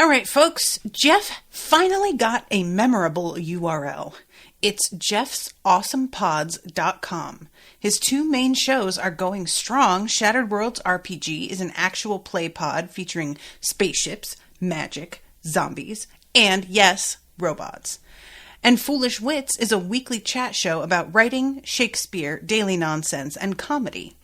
All right, folks, Jeff finally got a memorable URL. It's jeffsawesomepods.com. His two main shows are going strong. Shattered Worlds RPG is an actual play pod featuring spaceships, magic, zombies, and, yes, robots. And Foolish Wits is a weekly chat show about writing, Shakespeare, daily nonsense, and comedy.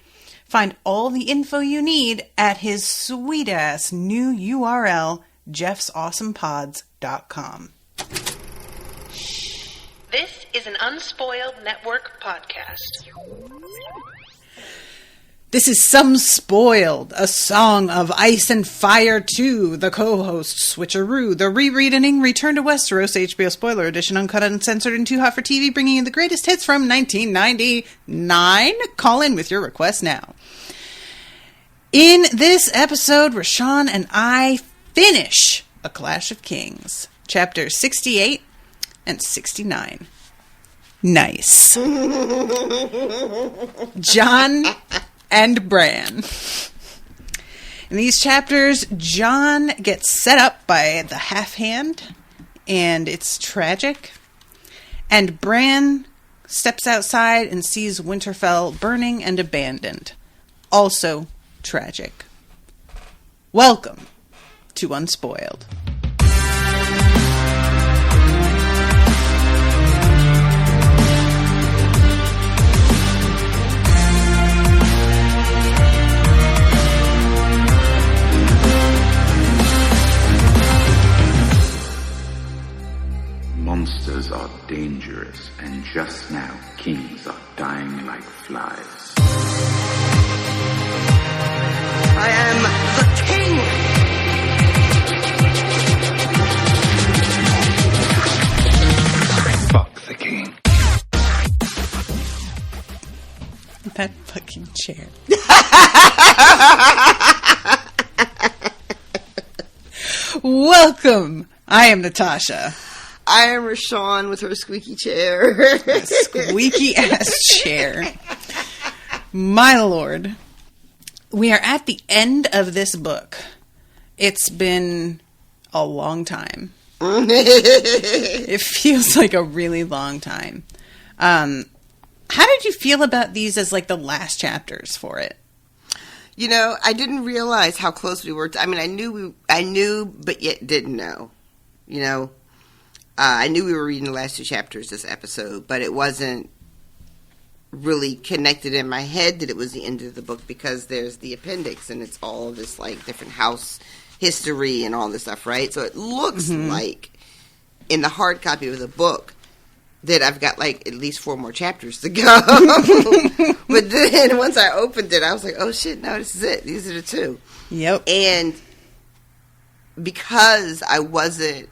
Find all the info you need at his sweet-ass new URL, jeffsawesomepods.com. This is an Unspoiled Network podcast. This is Some Spoiled, a Song of Ice and Fire 2, the co-host Switcheroo, the rereading Return to Westeros HBO spoiler edition, uncut, uncensored, and too hot for TV, bringing you the greatest hits from 1999. Call in with your request now. In this episode, rJon and I finish A Clash of Kings, chapters 68 and 69. Nice. Jon and Bran. In these chapters, Jon gets set up by the half-hand, and it's tragic. And Bran steps outside and sees Winterfell burning and abandoned. Also tragic. Welcome to Unspoiled. Monsters are dangerous, and just now kings are dying like flies. I am the king! Fuck the king. That fucking chair. Welcome! I am Natasha. I am rJon with her squeaky chair. Squeaky ass chair. My lord. We are at the end of this book. It's been a long time. It feels like a really long time. How did you feel about these as like the last chapters for it? You know, I didn't realize how close we were. I mean, I knew, but yet didn't know. You know, I knew we were reading the last two chapters this episode, but it wasn't really connected in my head that it was the end of the book because there's the appendix and it's all this like different house history and all this stuff, right? So it looks like in the hard copy of the book that I've got like at least 4 more chapters to go. But then once I opened it, I was like, oh shit, no, this is it. These are the 2. Yep. And because I wasn't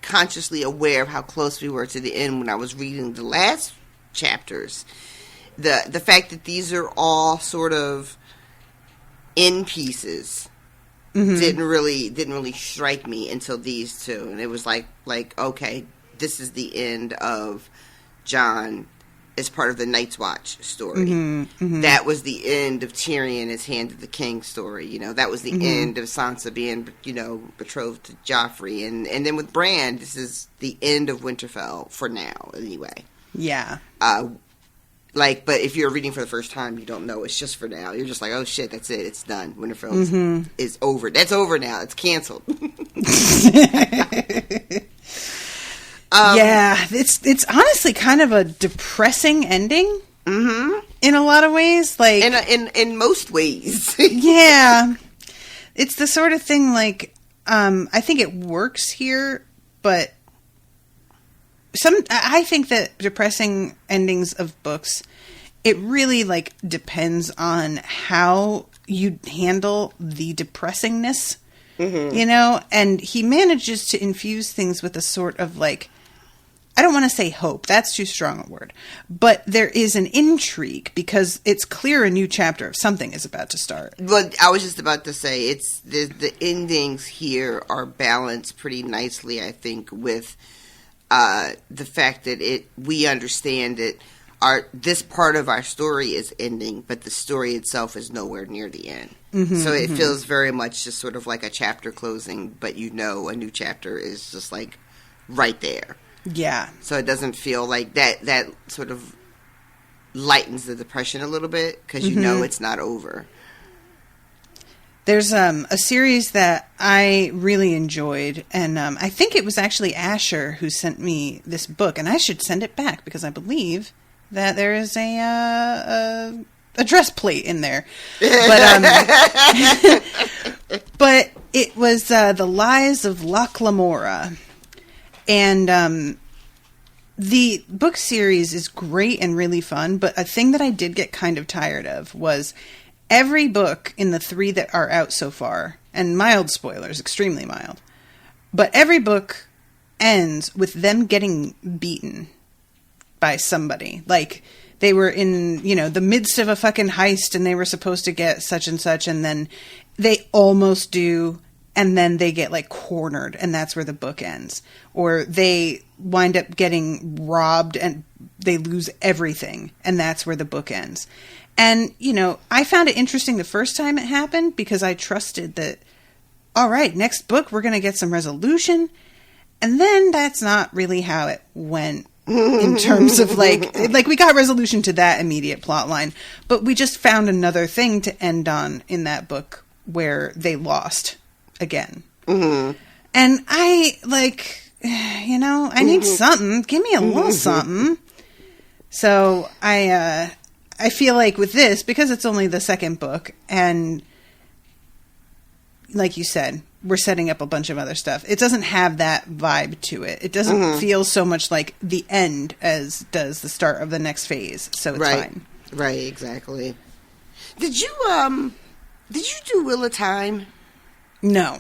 consciously aware of how close we were to the end when I was reading the last chapters, the fact that these are all sort of in pieces didn't really strike me until these 2, and it was like okay, this is the end of Jon as part of the Night's Watch story. That was the end of Tyrion as Hand of the King story. You know, that was the end of Sansa being, you know, betrothed to Joffrey. And then with Bran, this is the end of Winterfell for now, anyway. Yeah. But if you're reading for the first time, you don't know. It's just for now. You're just like, oh shit, that's it. It's done. Winterfell is over. That's over now. It's canceled. Yeah, it's honestly kind of a depressing ending. In a lot of ways, like in most ways. Yeah, it's the sort of thing like I think it works here, but I think that depressing endings of books, it really like depends on how you handle the depressingness, you know. And he manages to infuse things with a sort of like, I don't want to say hope. That's too strong a word. But there is an intrigue because it's clear a new chapter of something is about to start. Well, I was just about to say it's the endings here are balanced pretty nicely, I think, with the fact that we understand that this part of our story is ending, but the story itself is nowhere near the end. So it feels very much just sort of like a chapter closing, but a new chapter is just like right there. Yeah. So it doesn't feel like that sort of lightens the depression a little bit because it's not over. There's a series that I really enjoyed, and I think it was actually Asher who sent me this book, and I should send it back because I believe that there is a address plate in there. But but it was The Lies of Loch Lamora, and the book series is great and really fun, but a thing that I did get kind of tired of was every book in the 3 that are out so far, and mild spoilers, extremely mild, but every book ends with them getting beaten by somebody. Like, they were in, the midst of a fucking heist and they were supposed to get such and such, and then they almost do, and then they get, cornered, and that's where the book ends. Or they wind up getting robbed and they lose everything, and that's where the book ends. And, I found it interesting the first time it happened because I trusted that, all right, next book, we're going to get some resolution. And then that's not really how it went in terms of, we got resolution to that immediate plot line. But we just found another thing to end on in that book where they lost again. Mm-hmm. And I need something. Give me a little something. So I feel like with this, because it's only the second book, and like you said, we're setting up a bunch of other stuff, it doesn't have that vibe to it. It doesn't feel so much like the end as does the start of the next phase, so it's fine. Right, exactly. Did you do Wheel of Time? No.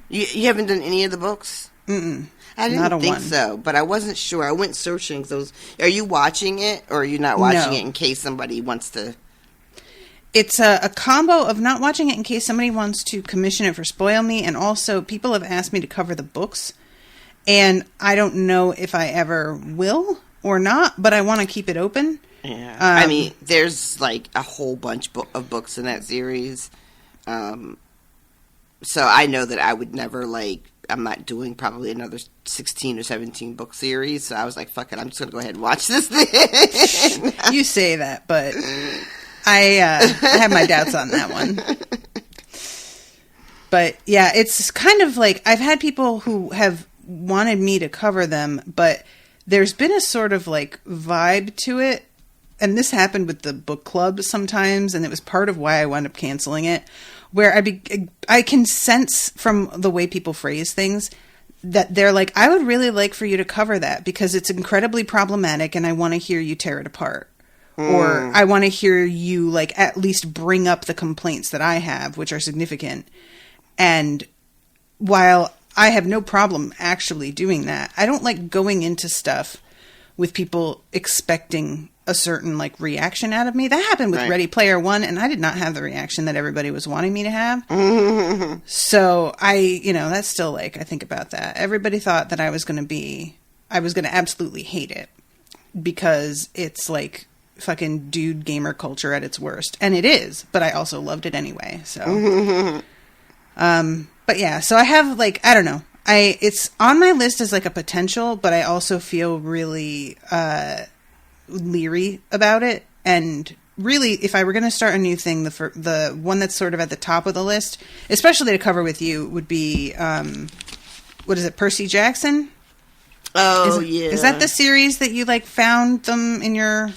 You haven't done any of the books? Mm-mm. I didn't think so, but I wasn't sure. I went searching. Are you watching it, or are you not watching it in case somebody wants to? It's a combo of not watching it in case somebody wants to commission it for Spoil Me, and also people have asked me to cover the books, and I don't know if I ever will or not, but I want to keep it open. Yeah, I mean, there's a whole bunch of books in that series, so I know that I would never I'm not doing probably another 16 or 17 book series, so I was like, fuck it, I'm just going to go ahead and watch this thing. You say that, but I have my doubts on that one. But yeah, it's kind of I've had people who have wanted me to cover them, but there's been a sort of vibe to it, and this happened with the book club sometimes, and it was part of why I wound up canceling it, where I can sense from the way people phrase things that they're I would really like for you to cover that because it's incredibly problematic and I want to hear you tear it apart. Or I want to hear you at least bring up the complaints that I have, which are significant. And while I have no problem actually doing that, I don't like going into stuff with people expecting a certain reaction out of me. That happened with Ready Player One, and I did not have the reaction that everybody was wanting me to have. So that's still I think about that. Everybody thought that I was going to absolutely hate it because it's fucking dude gamer culture at its worst. And it is, but I also loved it anyway. So, but yeah, so I have I don't know. It's on my list as a potential, but I also feel really, leery about it. And really, if I were going to start a new thing, the one that's sort of at the top of the list, especially to cover with you, would be, what is it, Percy Jackson? Oh, yeah. Is that the series that you found them in your...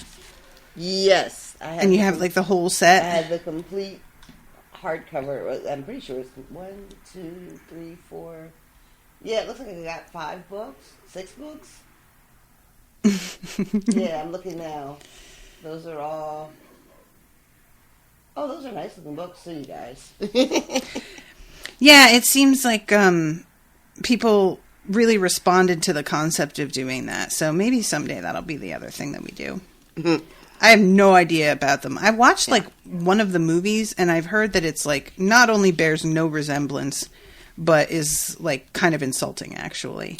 Yes. And you have the whole set? I had the complete hardcover. I'm pretty sure it's 1, 2, 3, 4. Yeah, it looks like I got 5 books, 6 books. Yeah, I'm looking now. Those are all... Oh, those are nice looking books too, you guys. Yeah, it seems like people really responded to the concept of doing that. So maybe someday that'll be the other thing that we do. Mm-hmm. I have no idea about them. I watched one of the movies, and I've heard that it's not only bears no resemblance, but is kind of insulting actually.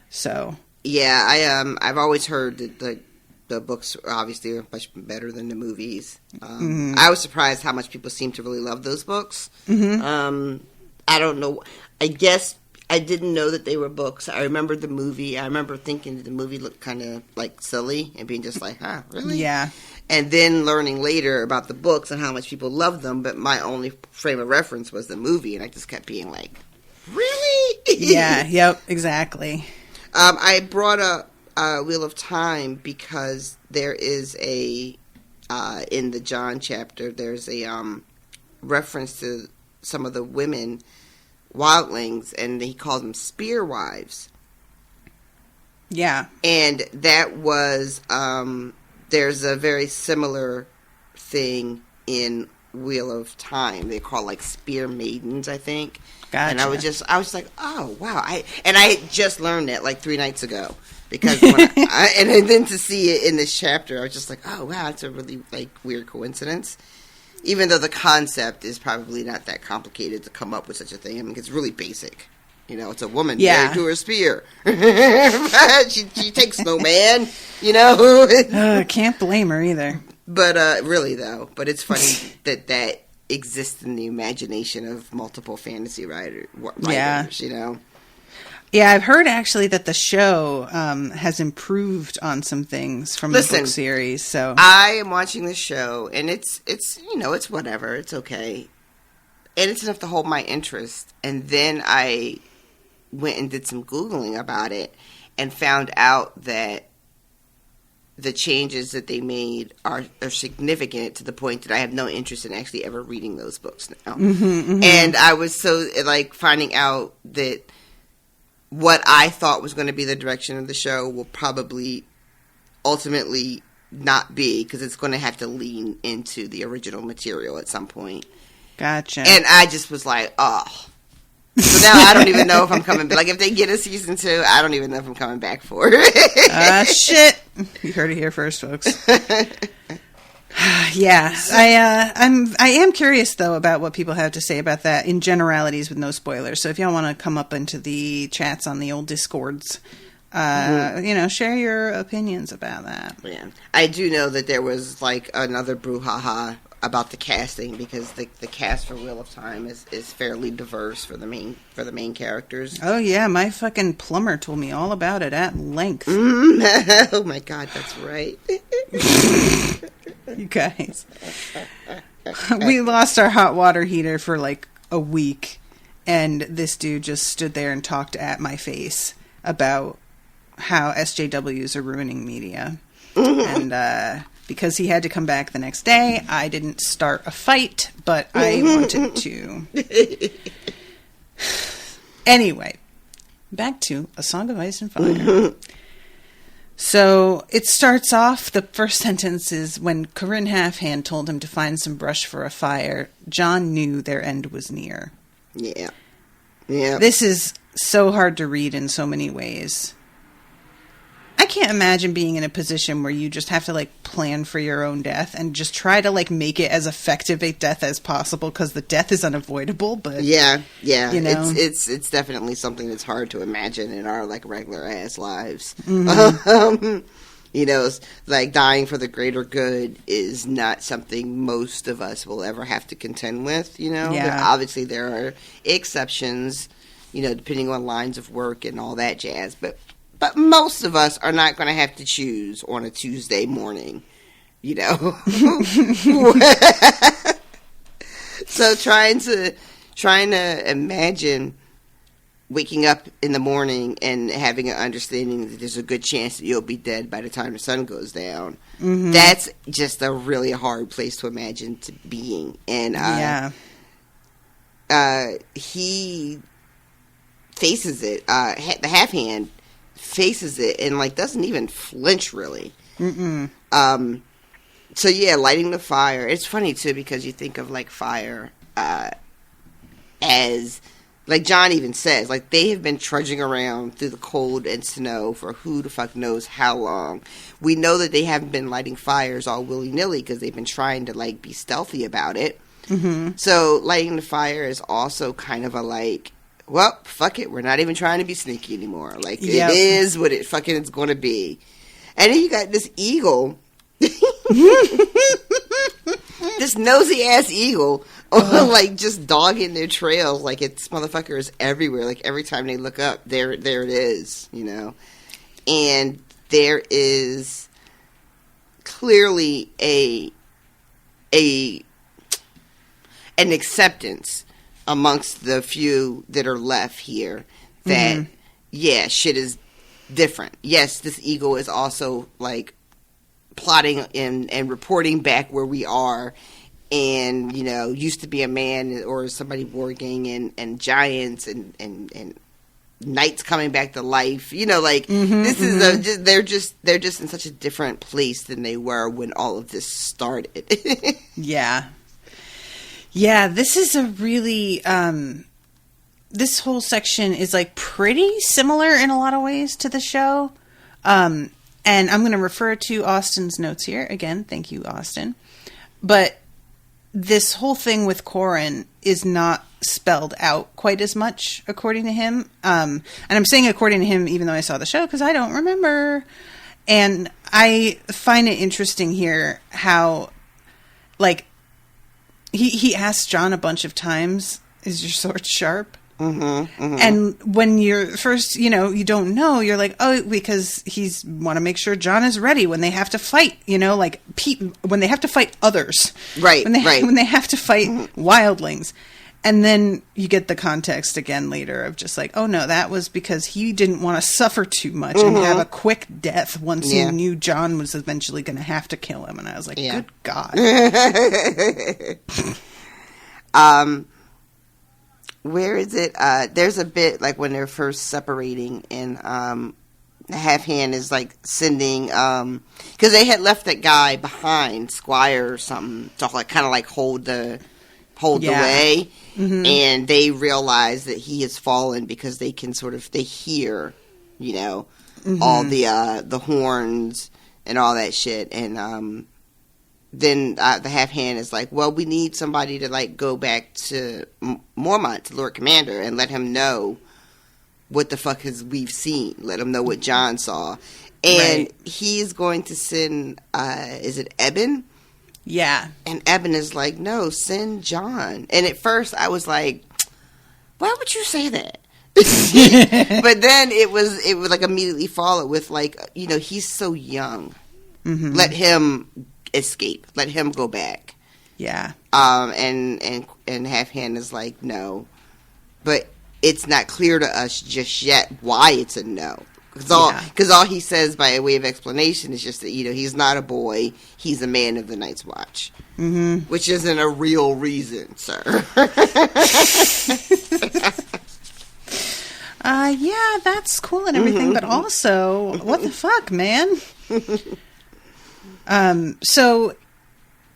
So yeah, I've always heard that The books obviously are much better than the movies. I was surprised how much people seem to really love those books. I don't know. I guess I didn't know that they were books. I remember the movie. I remember thinking that the movie looked kind of like silly and being just like, huh, really? Yeah. And then learning later about the books and how much people loved them, but my only frame of reference was the movie, and I just kept being like, really? Yeah, yep, exactly. I brought up Wheel of Time because there is a, in the Jon chapter, there's a reference to some of the women, wildlings, and he calls them spear wives. Yeah. And that was, there's a very similar thing in Wheel of Time. They're called like spear maidens, I think. Gotcha. And I was like, oh wow! I had just learned that like 3 nights ago because and then to see it in this chapter, I was just like, oh wow, that's a really like weird coincidence. Even though the concept is probably not that complicated to come up with such a thing. I mean, it's really basic. You know, it's a woman married to her spear. she takes no man. You know, can't blame her either. But really though, it's funny that exists in the imagination of multiple fantasy writers. Yeah. You know. Yeah, I've heard actually that the show has improved on some things from the book series. So I am watching the show, and it's you know, it's whatever, it's okay, and it's enough to hold my interest. And then I went and did some Googling about it and found out that the changes that they made are significant to the point that I have no interest in actually ever reading those books now. And I was so like finding out that what I thought was going to be the direction of the show will probably ultimately not be, because it's going to have to lean into the original material at some point. Gotcha. And I just was like, oh. So now I don't even know if I'm coming back. Like, if they get a season 2, I don't even know if I'm coming back for it. Shit. You heard it here first, folks. Yeah. I am curious, though, about what people have to say about that in generalities with no spoilers. So if y'all want to come up into the chats on the old Discords, you know, share your opinions about that. Yeah. I do know that there was, like, another brouhaha about the casting, because the cast for Wheel of Time is fairly diverse for the main characters. Oh yeah, my fucking plumber told me all about it at length. Oh my god, that's right. You guys, we lost our hot water heater for like a week, and this dude just stood there and talked at my face about how SJWs are ruining media. And because he had to come back the next day, I didn't start a fight, but I wanted to. Anyway, back to A Song of Ice and Fire. So it starts off, the first sentence is, when Corinne Halfhand told him to find some brush for a fire, Jon knew their end was near. Yeah. Yeah. This is so hard to read in so many ways. I can't imagine being in a position where you just have to, like, plan for your own death and just try to, like, make it as effective a death as possible, because the death is unavoidable, but... Yeah. You know? It's definitely something that's hard to imagine in our, like, regular-ass lives. Mm-hmm. You know, like, dying for the greater good is not something most of us will ever have to contend with, you know? Yeah. Obviously, there are exceptions, you know, depending on lines of work and all that jazz, but most of us are not going to have to choose on a Tuesday morning, you know. So trying to imagine waking up in the morning and having an understanding that there's a good chance that you'll be dead by the time the sun goes down. Mm-hmm. That's just a really hard place to imagine being. And he faces it. The half hand faces it and like doesn't even flinch really. So yeah, lighting the fire. It's funny too, because you think of like fire as, like Jon even says, like they have been trudging around through the cold and snow for who the fuck knows how long. We know that they haven't been lighting fires all willy-nilly because they've been trying to like be stealthy about it. So lighting the fire is also kind of a like, well, fuck it, we're not even trying to be sneaky anymore. Like, it is what it fucking is going to be. And then you got this eagle. This nosy ass eagle, like just dogging their trails, like it's motherfuckers everywhere. Like every time they look up, there it is, you know. And there is clearly an acceptance amongst the few that are left here that yeah, shit is different. Yes, this eagle is also like plotting and reporting back where we are, and you know, used to be a man or somebody warging and giants and knights coming back to life. You know, like this is they're just in such a different place than they were when all of this started. Yeah, this is a really this whole section is like pretty similar in a lot of ways to the show. And I'm going to refer to Austin's notes here. Again, thank you, Austin. But this whole thing with Corran is not spelled out quite as much, according to him. And I'm saying according to him, even though I saw the show, because I don't remember. And I find it interesting here how, like, he asks Jon a bunch of times, is your sword sharp? And when you're first, you know, you don't know, you're like, oh, because he's want to make sure Jon is ready when they have to fight, you know, like when they have to fight others, right? When they have to fight wildlings. And then you get the context again later of just like, oh no, that was because he didn't want to suffer too much and have a quick death once he knew Jon was eventually going to have to kill him. And I was like, good God. Where is it? There's a bit like when they're first separating, and Half Hand is like sending because they had left that guy behind, Squire or something, to like kind of like hold the way, and they realize that he has fallen because they can they hear, you know, all the horns and all that shit, and then the Half Hand is like, well, we need somebody to like go back to Mormont, to Lord Commander, and let him know what the fuck we've seen. Let him know what Jon saw. And he's going to send, is it Eben? Yeah. And Eben is like, no, send Jon. And at first I was like, why would you say that? But then it would like immediately follow with like, you know, he's so young. Let him escape. Let him go back. Yeah. And Half Hand is like, no. But it's not clear to us just yet why it's a no. Because all he says by way of explanation is just that, you know, he's not a boy. He's a man of the Night's Watch. Which isn't a real reason, sir. Yeah, that's cool and everything, but also, what the fuck, man? So,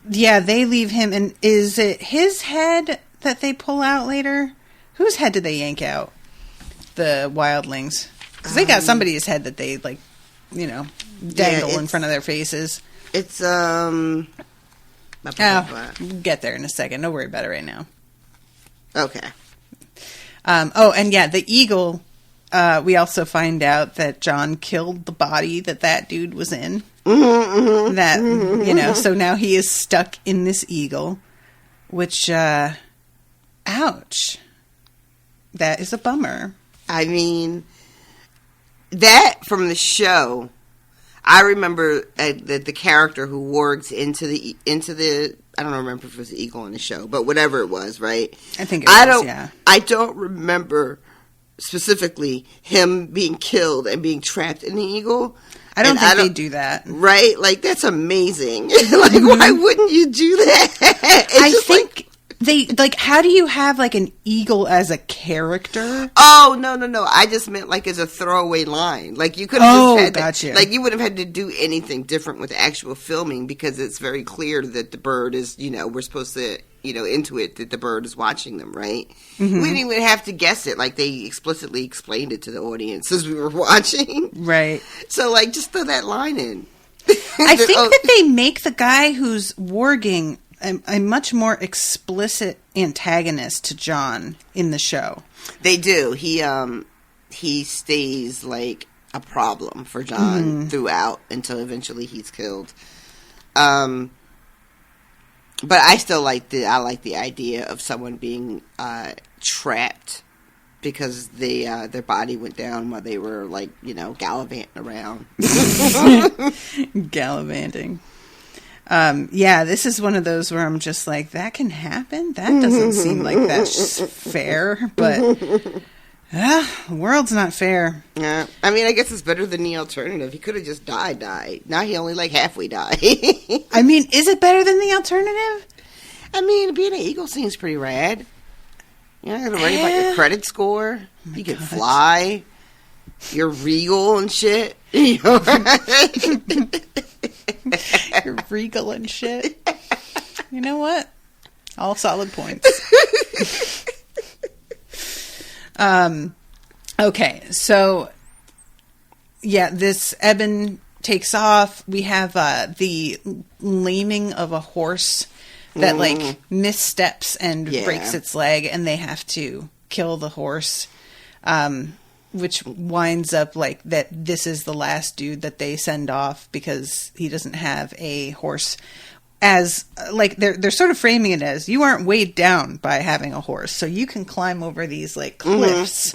yeah, they leave him, and is it his head that they pull out later? Whose head did they yank out? The wildlings. Because they got somebody's head that they, like, you know, dangle in front of their faces. It's, we'll get there in a second. Don't worry about it right now. Okay. And yeah, the eagle, we also find out that Jon killed the body that dude was in. That, you know, so now he is stuck in this eagle, which, ouch. That is a bummer. I mean, that from the show, I remember the character who wargs into the I don't remember if it was the eagle in the show, but whatever it was, right? I think it was, yeah. I don't remember specifically him being killed and being trapped in the eagle. I don't think they do that. Right? Like, that's amazing. Like, why wouldn't you do that? I think they, like, how do you have, like, an eagle as a character? Oh, no. I just meant, like, as a throwaway line. Like, you could have just had gotcha. Like, you wouldn't have had to do anything different with actual filming because it's very clear that the bird is, you know, we're supposed to, you know, intuit that the bird is watching them, right? We didn't even have to guess it. Like, they explicitly explained it to the audience as we were watching. Right. So, like, just throw that line in. I think that they make the guy who's warging a much more explicit antagonist to Jon in the show. They do. He stays, like, a problem for Jon throughout until eventually he's killed. But I still like the idea of someone being trapped because their body went down while they were gallivanting around. Gallivanting. Yeah, this is one of those where I'm just like, that can happen? That doesn't seem like that's fair, but the world's not fair. Yeah, I mean, I guess it's better than the alternative. He could have just died. Now he only halfway died. I mean, is it better than the alternative? I mean, being an eagle seems pretty rad. You're not going to worry about your credit score. You can fly. You're regal and shit. You're regal and shit. You know what? All solid points. Okay, so yeah, this Eben takes off. We have the laming of a horse that missteps and breaks its leg, and they have to kill the horse, which winds up that this is the last dude that they send off because he doesn't have a horse. As they're sort of framing it as, you aren't weighed down by having a horse, so you can climb over these cliffs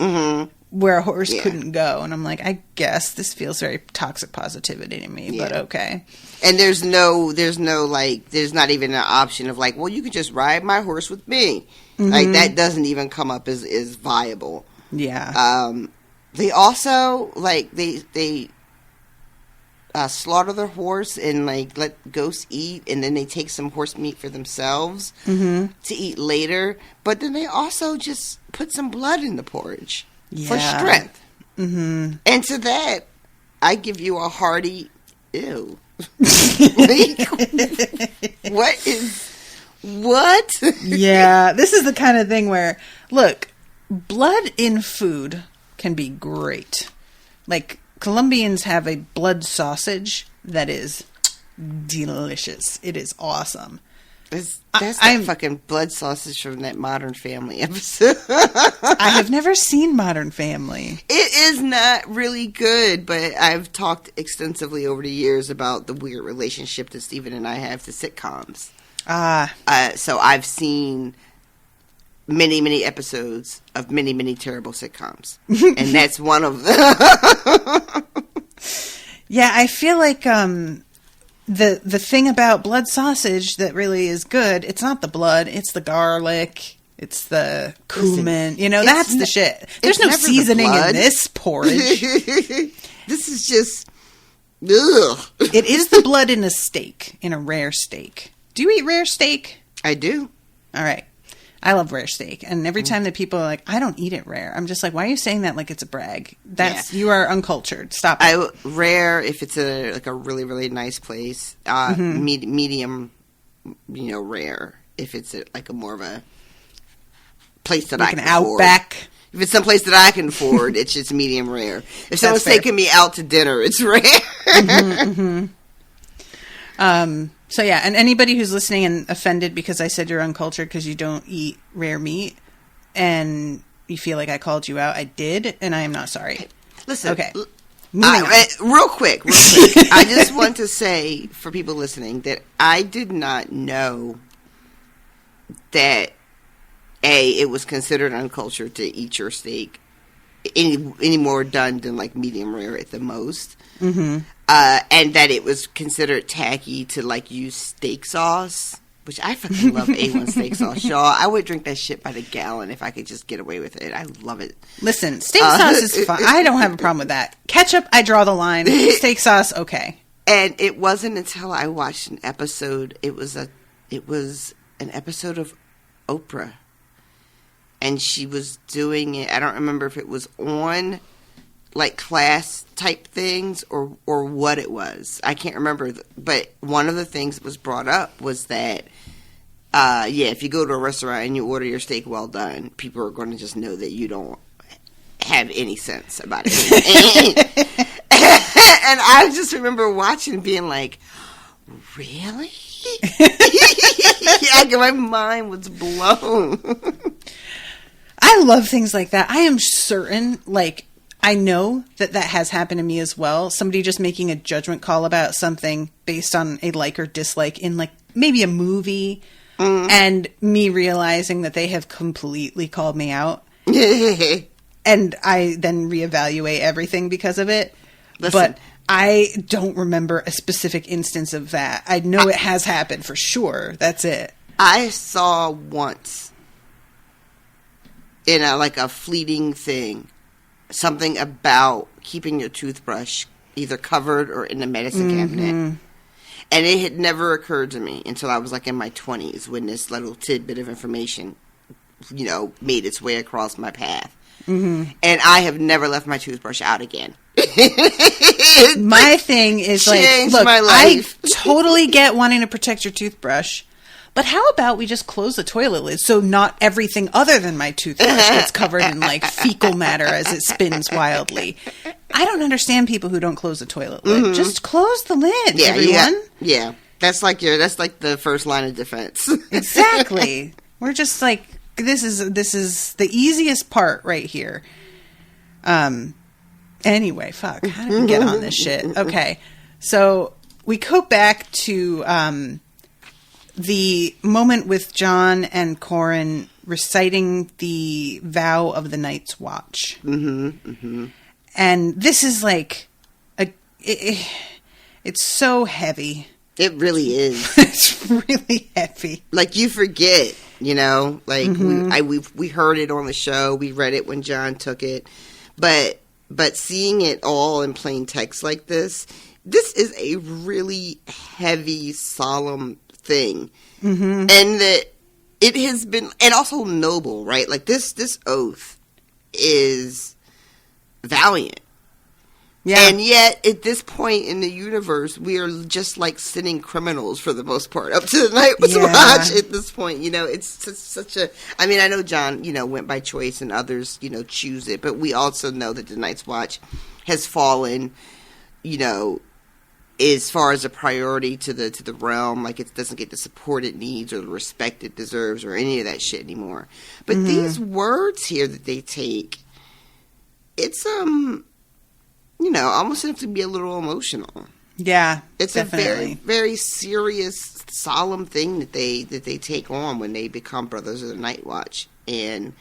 where a horse couldn't go. And I'm like, I guess this feels very toxic positivity to me, but okay. And there's not even an option of well, you could just ride my horse with me. That doesn't even come up as viable. Yeah. They also they slaughter their horse and let ghosts eat, and then they take some horse meat for themselves to eat later. But then they also just put some blood in the porridge for strength. And to that, I give you a hearty ew. What? Yeah, this is the kind of thing where, look, blood in food can be great. Colombians have a blood sausage that is delicious. It is awesome. That's that fucking blood sausage from that Modern Family episode. I have never seen Modern Family. It is not really good, but I've talked extensively over the years about the weird relationship that Stephen and I have to sitcoms. So I've seen many, many episodes of many, many terrible sitcoms. And that's one of them. Yeah, I feel like the thing about blood sausage that really is good, it's not the blood, it's the garlic, it's the cumin. That's the shit. There's no seasoning in this porridge. This is just... ugh. It is the blood in a steak, in a rare steak. Do you eat rare steak? I do. All right. I love rare steak, and every time that people are like, I don't eat it rare, I'm just like, why are you saying that like it's a brag? You are uncultured. Stop it. Rare, if it's a really, really nice place. Medium, rare, if it's a more of a place that I can afford. Outback. If it's someplace that I can afford, it's just medium rare. If someone's taking me out to dinner, it's rare. So yeah, and anybody who's listening and offended because I said you're uncultured because you don't eat rare meat, and you feel like I called you out, I did, and I am not sorry. Listen, okay. Real quick, I just want to say for people listening that I did not know that it was considered uncultured to eat your steak any more done than medium rare at the most. And that it was considered tacky to use steak sauce, which I fucking love A1 steak sauce, y'all. I would drink that shit by the gallon if I could just get away with it. I love it. Listen, steak sauce is fine. I don't have a problem with that. Ketchup, I draw the line. Steak sauce, okay. And it wasn't until I watched an episode. It was an episode of Oprah, and she was doing it. I don't remember if it was on class type things or what it was. I can't remember. But one of the things that was brought up was that, if you go to a restaurant and you order your steak well done, people are going to just know that you don't have any sense about it. And I just remember watching and being like, really? My mind was blown. I love things like that. I am certain, I know that has happened to me as well. Somebody just making a judgment call about something based on a like or dislike in like maybe a movie, and me realizing that they have completely called me out. And I then reevaluate everything because of it. Listen. But I don't remember a specific instance of that. I know it has happened for sure. That's it. I saw once in a fleeting thing something about keeping your toothbrush either covered or in the medicine cabinet. And it had never occurred to me until I was like in my 20s when this little tidbit of information, made its way across my path. And I have never left my toothbrush out again. My thing is like, look, my life. I totally get wanting to protect your toothbrush, but how about we just close the toilet lid so not everything other than my toothbrush gets covered in like fecal matter as it spins wildly. I don't understand people who don't close the toilet lid. Just close the lid, everyone. Yeah. That's like the first line of defense. Exactly. We're just like, this is the easiest part right here. Anyway, fuck. How did we get on this shit? Okay. So we go back to the moment with Jon and Corran reciting the vow of the Night's Watch. And this is like, it's so heavy. It really is. It's really heavy. Like, you forget, like we heard it on the show. We read it when Jon took it. But seeing it all in plain text like this is a really heavy, solemn thing. And that it has been, and also noble, right? Like this oath is valiant. Yeah. And yet, at this point in the universe, we are just like sitting criminals for the most part up to the Night's Watch at this point. It's such a, I mean, I know Jon, went by choice and others, choose it. But we also know that the Night's Watch has fallen, as far as a priority to the realm. Like, it doesn't get the support it needs or the respect it deserves or any of that shit anymore. But these words here that they take, it's, almost enough to be a little emotional. Yeah, it's definitely. a very, very serious, solemn thing that they take on when they become brothers of the Night Watch. And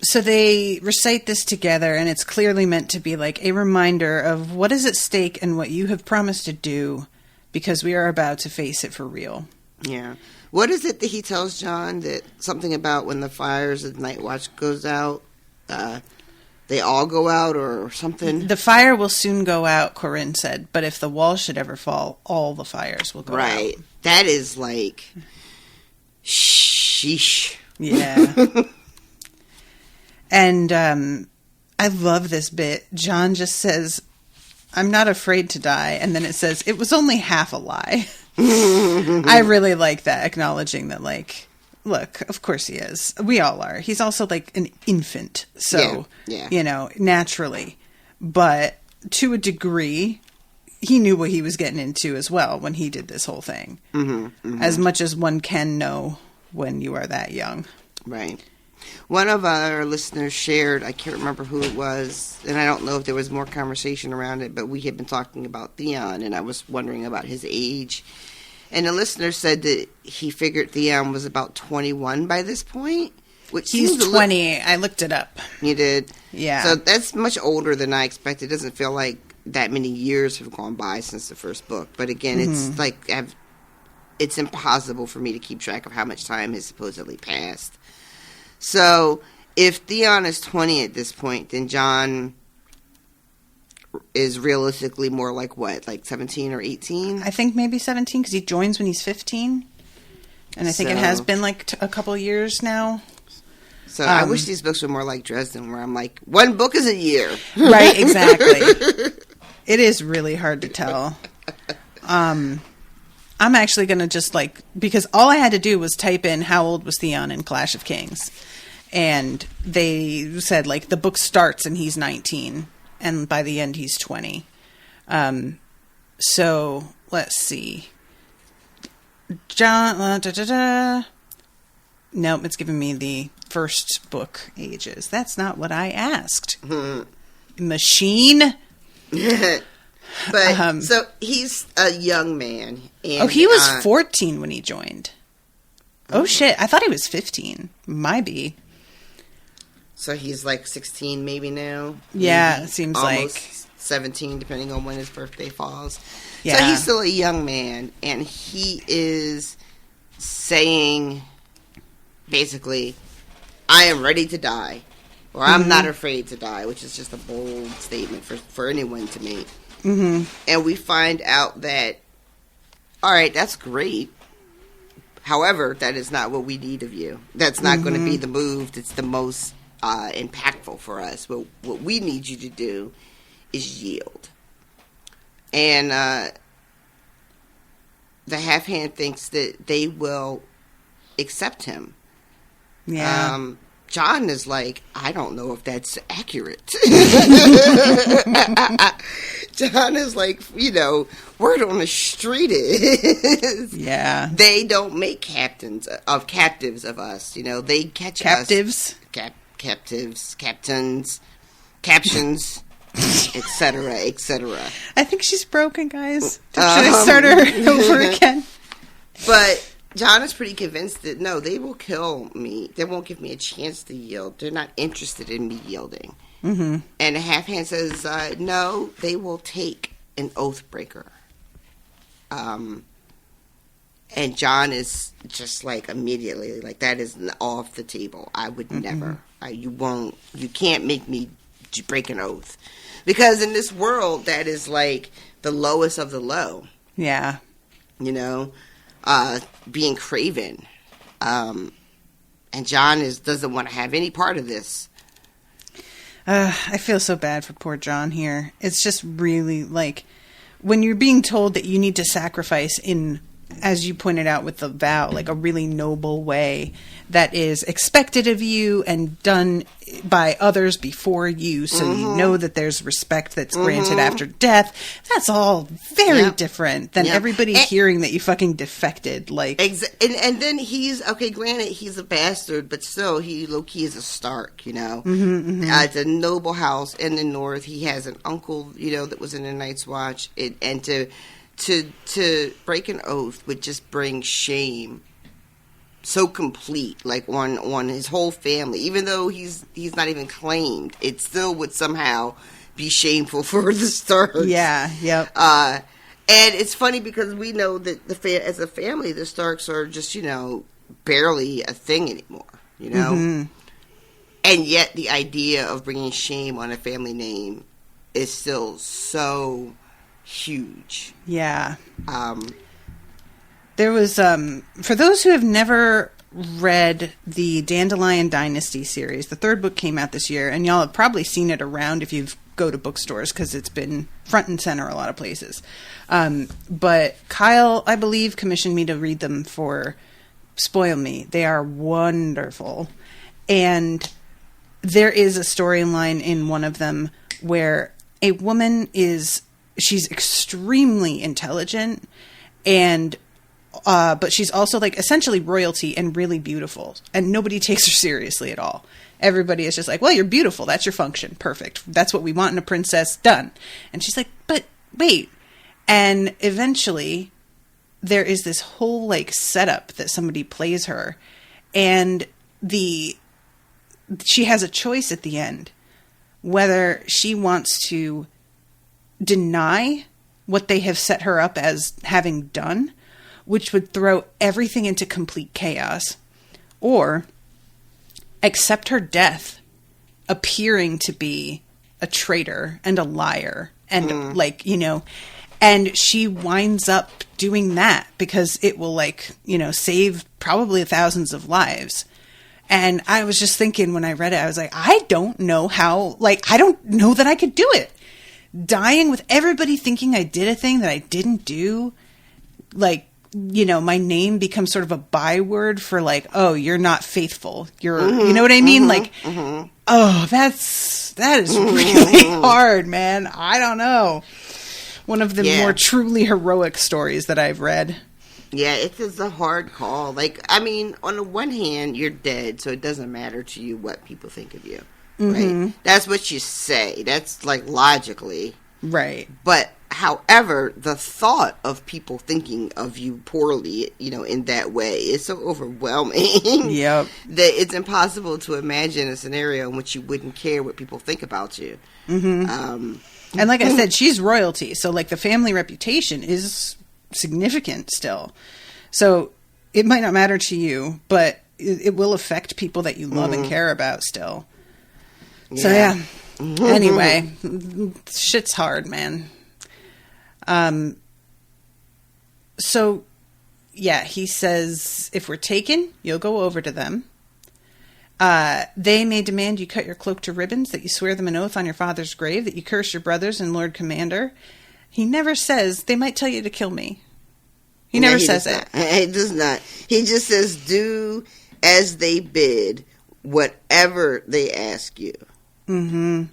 so they recite this together, and it's clearly meant to be like a reminder of what is at stake and what you have promised to do, because we are about to face it for real. Yeah. What is it that he tells Jon, that something about when the fires of the Night Watch goes out? They all go out or something? The fire will soon go out, Corran said, but if the wall should ever fall, all the fires will go out. Right. That is like, sheesh. Yeah. And I love this bit. Jon just says, "I'm not afraid to die," and then it says, "It was only half a lie." I really like that, acknowledging that, like, look, of course he is. We all are. He's also like an infant. So, naturally. But to a degree, he knew what he was getting into as well when he did this whole thing. As much as one can know when you are that young. Right. One of our listeners shared, I can't remember who it was, and I don't know if there was more conversation around it, but we had been talking about Theon, and I was wondering about his age. And the listener said that he figured Theon was about 21 by this point. Which he's 20. I looked it up. You did? Yeah. So that's much older than I expected. It doesn't feel like that many years have gone by since the first book. But again, it's like it's impossible for me to keep track of how much time has supposedly passed. So if Theon is 20 at this point, then Jon is realistically more like what, like 17 or 18? I think maybe 17, because he joins when he's 15. And I think it has been like a couple years now. So I wish these books were more like Dresden, where I'm like, one book is a year. Right, exactly. It is really hard to tell. I'm actually going to just because all I had to do was type in how old was Theon in Clash of Kings. And they said, the book starts and he's 19. And by the end, he's 20. So, let's see. Jon... Nope, it's giving me the first book ages. That's not what I asked. Machine? But, so he's a young man. And, he was 14 when he joined. Oh, shit. I thought he was 15. Might be. So he's like 16 maybe now? Yeah, maybe it seems almost like. 17, depending on when his birthday falls. Yeah. So he's still a young man, and he is saying, basically, I am ready to die. Or I'm not afraid to die, which is just a bold statement for anyone to make. Mm-hmm. And we find out that, all right, that's great. However, that is not what we need of you. That's not going to be the move that's the most impactful for us. What we need you to do is yield. And the half-hand thinks that they will accept him. Yeah. Jon is like, I don't know if that's accurate. Jon is like, word on the street is, they don't make captives of us. They catch captives, us. Captains, captions, etc., etc. I think she's broken, guys. Should I start her over again? But Jon is pretty convinced that, no, they will kill me. They won't give me a chance to yield. They're not interested in me yielding. Mm-hmm. And the half-hand says, no, they will take an oath breaker. And Jon is just like immediately, like, that is off the table. I would never. You can't make me break an oath. Because in this world, that is like the lowest of the low. Yeah. Being craven. And Jon doesn't want to have any part of this. I feel so bad for poor Jon here. It's just really like when you're being told that you need to sacrifice in, as you pointed out with the vow, like a really noble way that is expected of you and done by others before you, so you know that there's respect that's granted after death. That's all very different than everybody hearing that you fucking defected. Like, and then he's granted he's a bastard, but still he low-key is a Stark. It's a noble house in the north. He has an uncle that was in the Night's Watch, and to break an oath would just bring shame so complete, like on his whole family. Even though he's not even claimed, it still would somehow be shameful for the Starks. Yeah, yep. And it's funny because we know that as a family, the Starks are just barely a thing anymore. And yet the idea of bringing shame on a family name is still so huge. Yeah. There was, for those who have never read the Dandelion Dynasty series, the third book came out this year, and y'all have probably seen it around if you go to bookstores, because it's been front and center a lot of places. But Kyle, I believe, commissioned me to read them for Spoil Me. They are wonderful. And there is a storyline in one of them where a woman she's extremely intelligent, and but she's also like essentially royalty and really beautiful, and nobody takes her seriously at all. Everybody is just like, well, you're beautiful, that's your function, perfect, that's what we want in a princess, done. And she's like, but wait. And eventually there is this whole like setup that somebody plays her, and she has a choice at the end whether she wants to deny what they have set her up as having done, which would throw everything into complete chaos, or accept her death, appearing to be a traitor and a liar, and and she winds up doing that because it will save probably thousands of lives. And I was just thinking when I read it, I was like, I don't know how, I don't know that I could do it. Dying with everybody thinking I did a thing that I didn't do, my name becomes sort of a byword for oh, you're not faithful. You're, you know what I mean? Oh, that is really hard, man. I don't know. One of the more truly heroic stories that I've read. Yeah, it is a hard call. Like, I mean, on the one hand, you're dead, so it doesn't matter to you what people think of you. Mm-hmm. Right? That's what you say. That's, like, logically. Right. But, however, the thought of people thinking of you poorly, you know, in that way is so overwhelming. Yep. That it's impossible to imagine a scenario in which you wouldn't care what people think about you. Mm-hmm. And like I said, she's royalty. So, like, the family reputation is significant still. So, it might not matter to you, but it will affect people that you love and care about still. So, yeah. Anyway, shit's hard, man. So, yeah, he says, if we're taken, you'll go over to them. They may demand you cut your cloak to ribbons, that you swear them an oath on your father's grave, that you curse your brothers and Lord Commander. He never says, they might tell you to kill me. He never says it. He does not. He just says, do as they bid, whatever they ask you. Mm-hmm.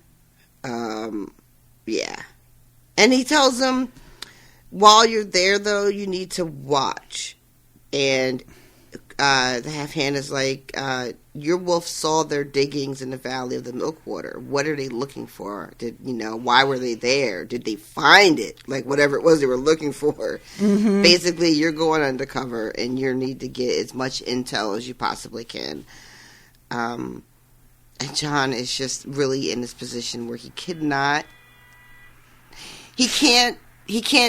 Yeah. And he tells them, while you're there, though, you need to watch. And the half-hand is like, your wolf saw their diggings in the Valley of the Milkwater. What are they looking for? Why were they there? Did they find it? Like, whatever it was they were looking for. Mm-hmm. Basically, you're going undercover, and you need to get as much intel as you possibly can. And Jon is just really in this position where he can't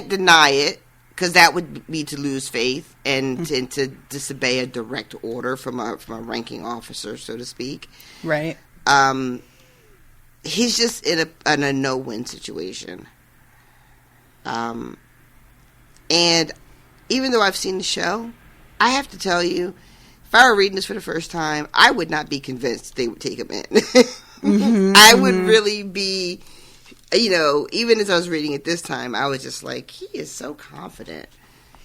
deny it, because that would be to lose faith and to disobey a direct order from a ranking officer, so to speak. Right. He's just in a no-win situation. And even though I've seen the show, I have to tell you, if I were reading this for the first time, I would not be convinced they would take him in. Mm-hmm, I would really be, even as I was reading it this time, I was just like, he is so confident.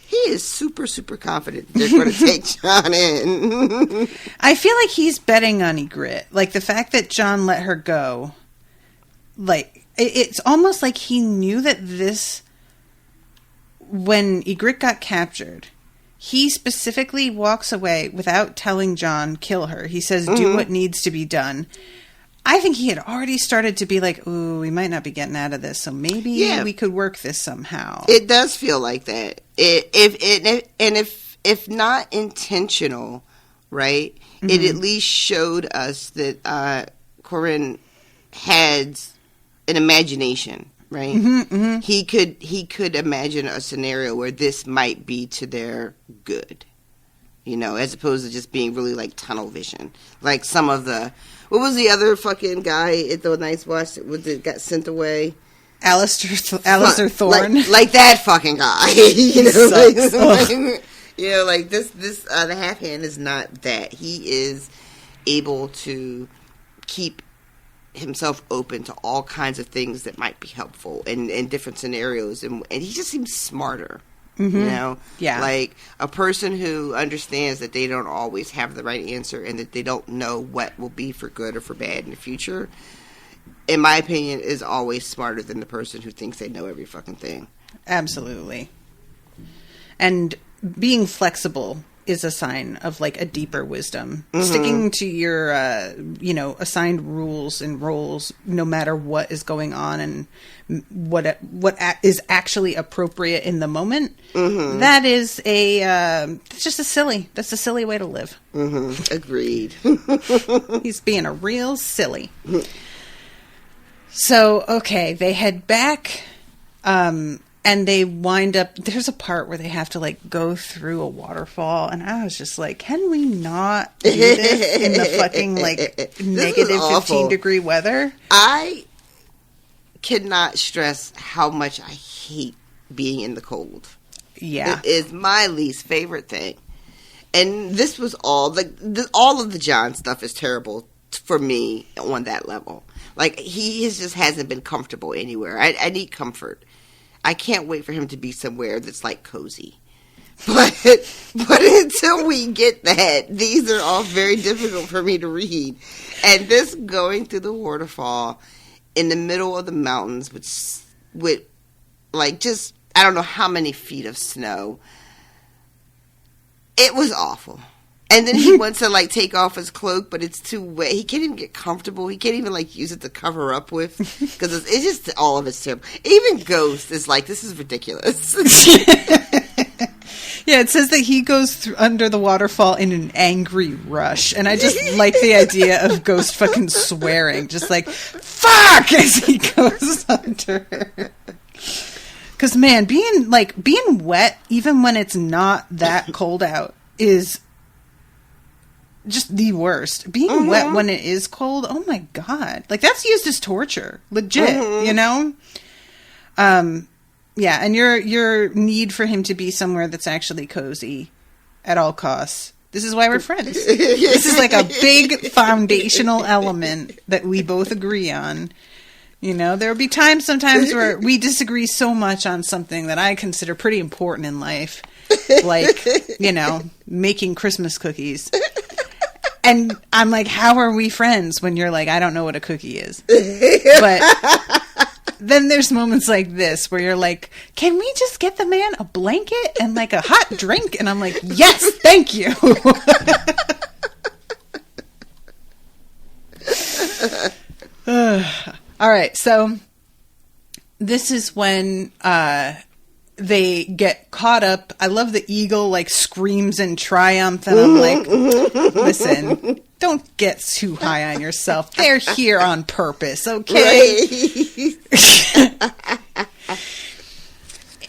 He is super, super confident that they're going to take Jon in. I feel like he's betting on Ygritte. Like, the fact that Jon let her go, like, it's almost like he knew that when Ygritte got captured, he specifically walks away without telling Jon, kill her. He says, do what needs to be done. I think he had already started to be like, ooh, we might not be getting out of this, so maybe we could work this somehow. It does feel like that. If not intentional, right, it at least showed us that Corinne had an imagination, right? Mm-hmm, mm-hmm. He could imagine a scenario where this might be to their good, as opposed to just being really like tunnel vision, like some of the. What was the other fucking guy at the Night's Watch that got sent away? Alistair Thorne. Like that fucking guy. The half hand is not that. He is able to keep himself open to all kinds of things that might be helpful in different scenarios, and he just seems smarter. Mm-hmm. Yeah. Like a person who understands that they don't always have the right answer and that they don't know what will be for good or for bad in the future, in my opinion, is always smarter than the person who thinks they know every fucking thing. Absolutely. And being flexible is a sign of like a deeper wisdom. Mm-hmm. Sticking to your, assigned rules and roles, no matter what is going on and what is actually appropriate in the moment. Mm-hmm. That is that's a silly way to live. Mm-hmm. Agreed. He's being a real silly. So, okay, they head back, and they wind up, there's a part where they have to, like, go through a waterfall, and I was just like, can we not do this in the fucking, like, negative 15-degree weather? I cannot stress how much I hate being in the cold. Yeah. It is my least favorite thing. And this was all of the Jon stuff is terrible for me on that level. Like, he just hasn't been comfortable anywhere. I need comfort. I can't wait for him to be somewhere that's, like, cozy. But until we get that, these are all very difficult for me to read. And this going through the waterfall in the middle of the mountains with like, just, I don't know how many feet of snow. It was awful. And then he wants to, like, take off his cloak, but it's too wet. He can't even get comfortable. He can't even, like, use it to cover up with. Because it's just, all of it's terrible. Even Ghost is like, this is ridiculous. Yeah, it says that he goes under the waterfall in an angry rush. And I just like the idea of Ghost fucking swearing. Just like, fuck! As he goes under. Because, man, being wet, even when it's not that cold out, is just the worst. Being wet when it is cold, oh my god. Like, that's used as torture. Legit, you know? Yeah, and your need for him to be somewhere that's actually cozy at all costs. This is why we're friends. This is like a big foundational element that we both agree on. You know, there will be times sometimes where we disagree so much on something that I consider pretty important in life. Like, you know, making Christmas cookies. And I'm like, how are we friends when you're like, I don't know what a cookie is. But then there's moments like this where you're like, can we just get the man a blanket and like a hot drink? And I'm like, yes, thank you. All right, so this is when they get caught up. I love the eagle like screams in triumph, and I'm like, listen, don't get too high on yourself. They're here on purpose, okay? Right.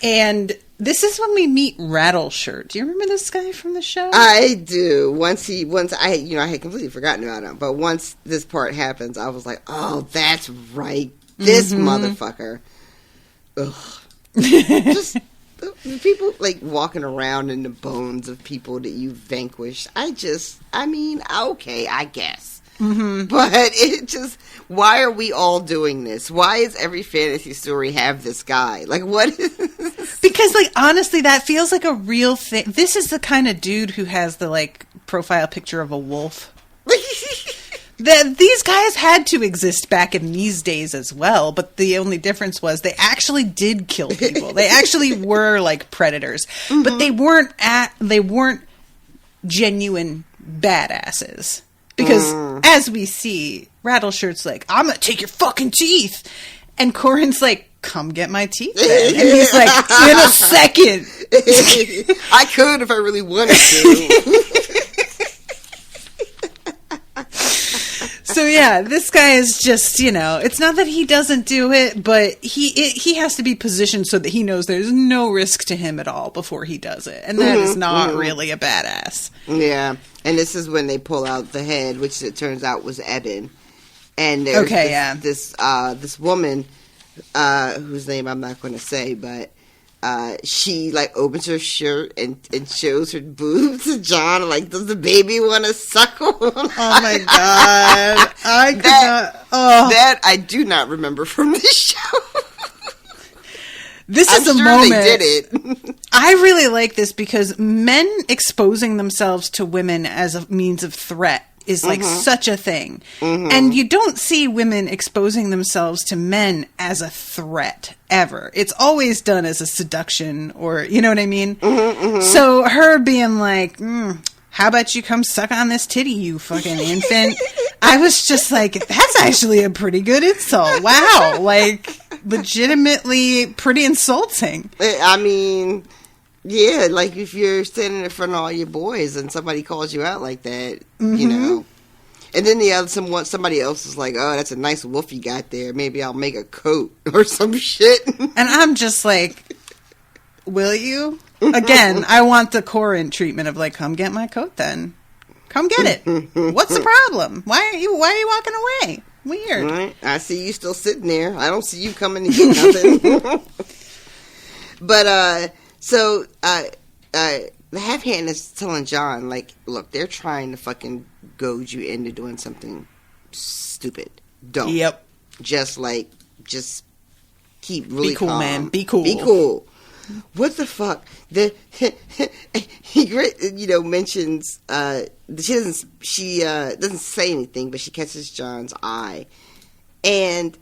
And this is when we meet Rattleshirt. Do you remember this guy from the show? I do. Once I had completely forgotten about him, but once this part happens, I was like, oh, that's right. This motherfucker. Ugh. Just people like walking around in the bones of people that you vanquished. Okay, I guess. But it just, why are we all doing this? Why is every fantasy story have this guy? Like, what is this? Because, like, honestly, that feels like a real thing. This is the kind of dude who has the, like, profile picture of a wolf. These guys had to exist back in these days as well, but the only difference was they actually did kill people. They actually were, like, predators. But they weren't genuine badasses. Because, as we see, Rattleshirt's like, I'm gonna take your fucking teeth. And Corin's like, come get my teeth then. And he's like, in a second. I could if I really wanted to. So, yeah, this guy is just, you know, it's not that he doesn't do it, but he has to be positioned so that he knows there's no risk to him at all before he does it. And that is not really a badass. Yeah. And this is when they pull out the head, which it turns out was Eben. And there's this woman, whose name I'm not going to say, but she, like, opens her shirt and shows her boobs to John. Like, does the baby want to suckle? Oh, my God. That I do not remember from this show. This is a sure moment. They did it. I really like this because men exposing themselves to women as a means of threat is like such a thing. And you don't see women exposing themselves to men as a threat ever. It's always done as a seduction, or, you know what I mean? So her being like, how about you come suck on this titty, you fucking infant? I was just like, that's actually a pretty good insult. Wow. Like, legitimately pretty insulting. I mean, yeah, like if you're standing in front of all your boys and somebody calls you out like that, you know. And then somebody else is like, oh, that's a nice wolf you got there. Maybe I'll make a coat or some shit. And I'm just like, will you? Again, I want the Corin treatment of like, come get my coat then. Come get it. What's the problem? Why are you walking away? Weird. Right. I see you still sitting there. I don't see you coming to get nothing. But, so, the half hand is telling John, like, look, they're trying to fucking goad you into doing something stupid. Don't. Yep. Just keep really Be cool, calm. man. Be cool. Be cool. What the fuck? He mentions, she doesn't say anything, but she catches John's eye. And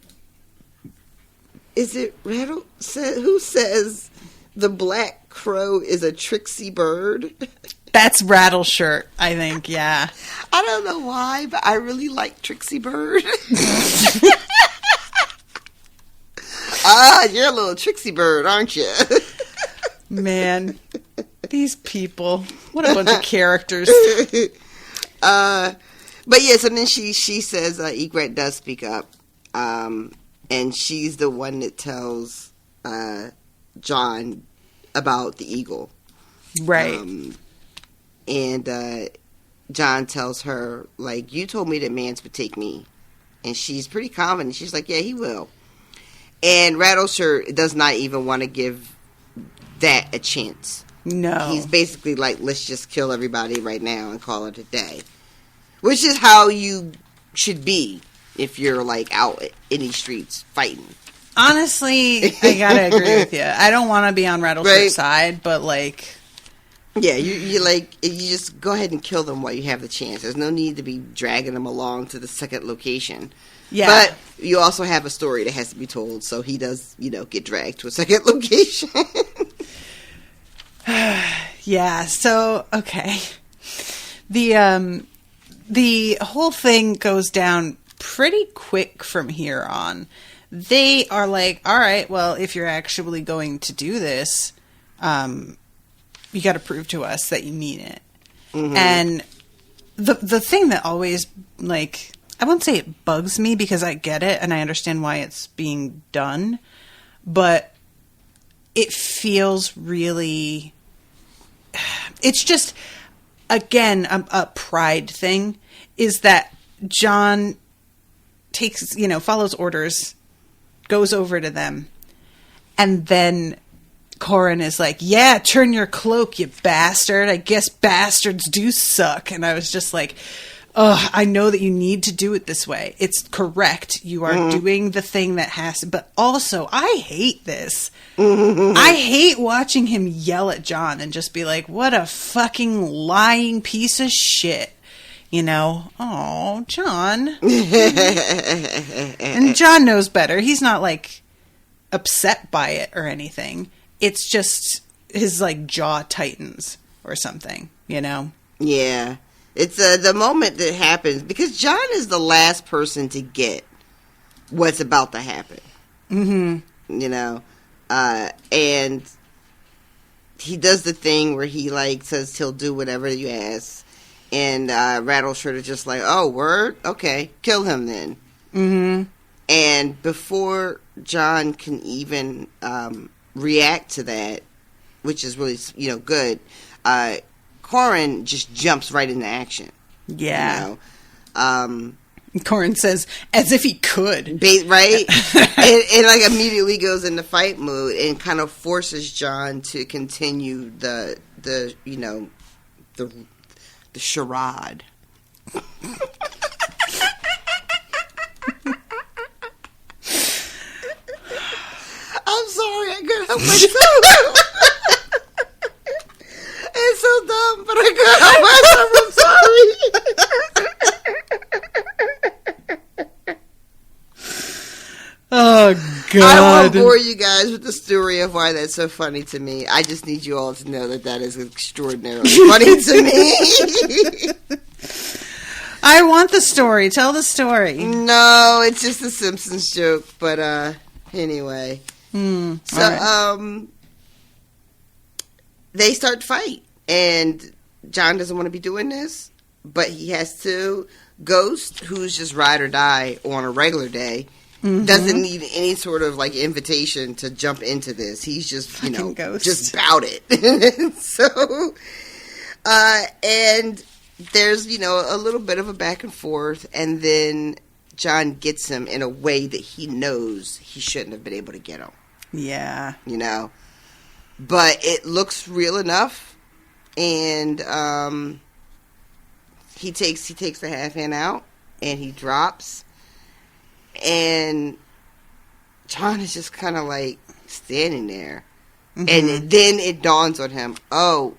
is it Rattle? Who says the black crow is a tricksy bird? That's Rattleshirt, I think, yeah. I don't know why, but I really like Trixie Bird. You're a little Trixie Bird, aren't you? Man, these people. What a bunch of characters. But yeah, so then she says Egret does speak up. And she's the one that tells Jon about the eagle. Right. And Jon tells her, like, you told me that Mance would take me. And she's pretty confident. She's like, yeah, he will. And Rattleshirt does not even want to give that a chance. No. He's basically like, let's just kill everybody right now and call it a day. Which is how you should be if you're, like, out in these streets fighting. Honestly, I gotta agree with you. I don't want to be on Rattleshirt's side, but, like... Yeah, you just go ahead and kill them while you have the chance. There's no need to be dragging them along to the second location. Yeah. But you also have a story that has to be told, so he does, get dragged to a second location. Yeah, so, okay. The whole thing goes down pretty quick from here on. They are like, all right, well, if you're actually going to do this, you got to prove to us that you mean it. Mm-hmm. And the thing that always, like, I won't say it bugs me because I get it and I understand why it's being done, but it feels really, it's just, again, a pride thing, is that Jon takes, follows orders, goes over to them, and then Corin is like, yeah, turn your cloak, you bastard. I guess bastards do suck. And I was just like, oh, I know that you need to do it this way. It's correct. You are doing the thing that has to, but also, I hate this. I hate watching him yell at Jon and just be like, what a fucking lying piece of shit. Oh, Jon. And Jon knows better. He's not, like, upset by it or anything. It's just his, like, jaw tightens or something, Yeah. It's the moment that happens, because Jon is the last person to get what's about to happen. Mm-hmm. And he does the thing where he, like, says he'll do whatever you ask. And Rattleshirt is just like, oh, word? Okay, kill him then. Mm-hmm. And before Jon can even react to that, which is really, good, Corin just jumps right into action. Yeah. Corin says, as if he could. Right? and like immediately goes into fight mode and kind of forces Jon to continue the charade. I'm sorry, I couldn't help myself. It's so dumb, but I couldn't help myself. I'm sorry. Oh, God. I won't bore you guys with the story of why that's so funny to me. I just need you all to know that is extraordinarily funny to me. I want the story. Tell the story. No, it's just a Simpsons joke, but anyway. So, right. They start to fight, and Jon doesn't want to be doing this, but he has to. Ghost, who's just ride or die on a regular day, doesn't need any sort of, like, invitation to jump into this. He's just, Ghost. just bout it. So, and there's, a little bit of a back and forth, and then Jon gets him in a way that he knows he shouldn't have been able to get him. Yeah. But it looks real enough, and he takes the half hand out, and he drops, and Jon is just kind of like standing there, and then it dawns on him, oh,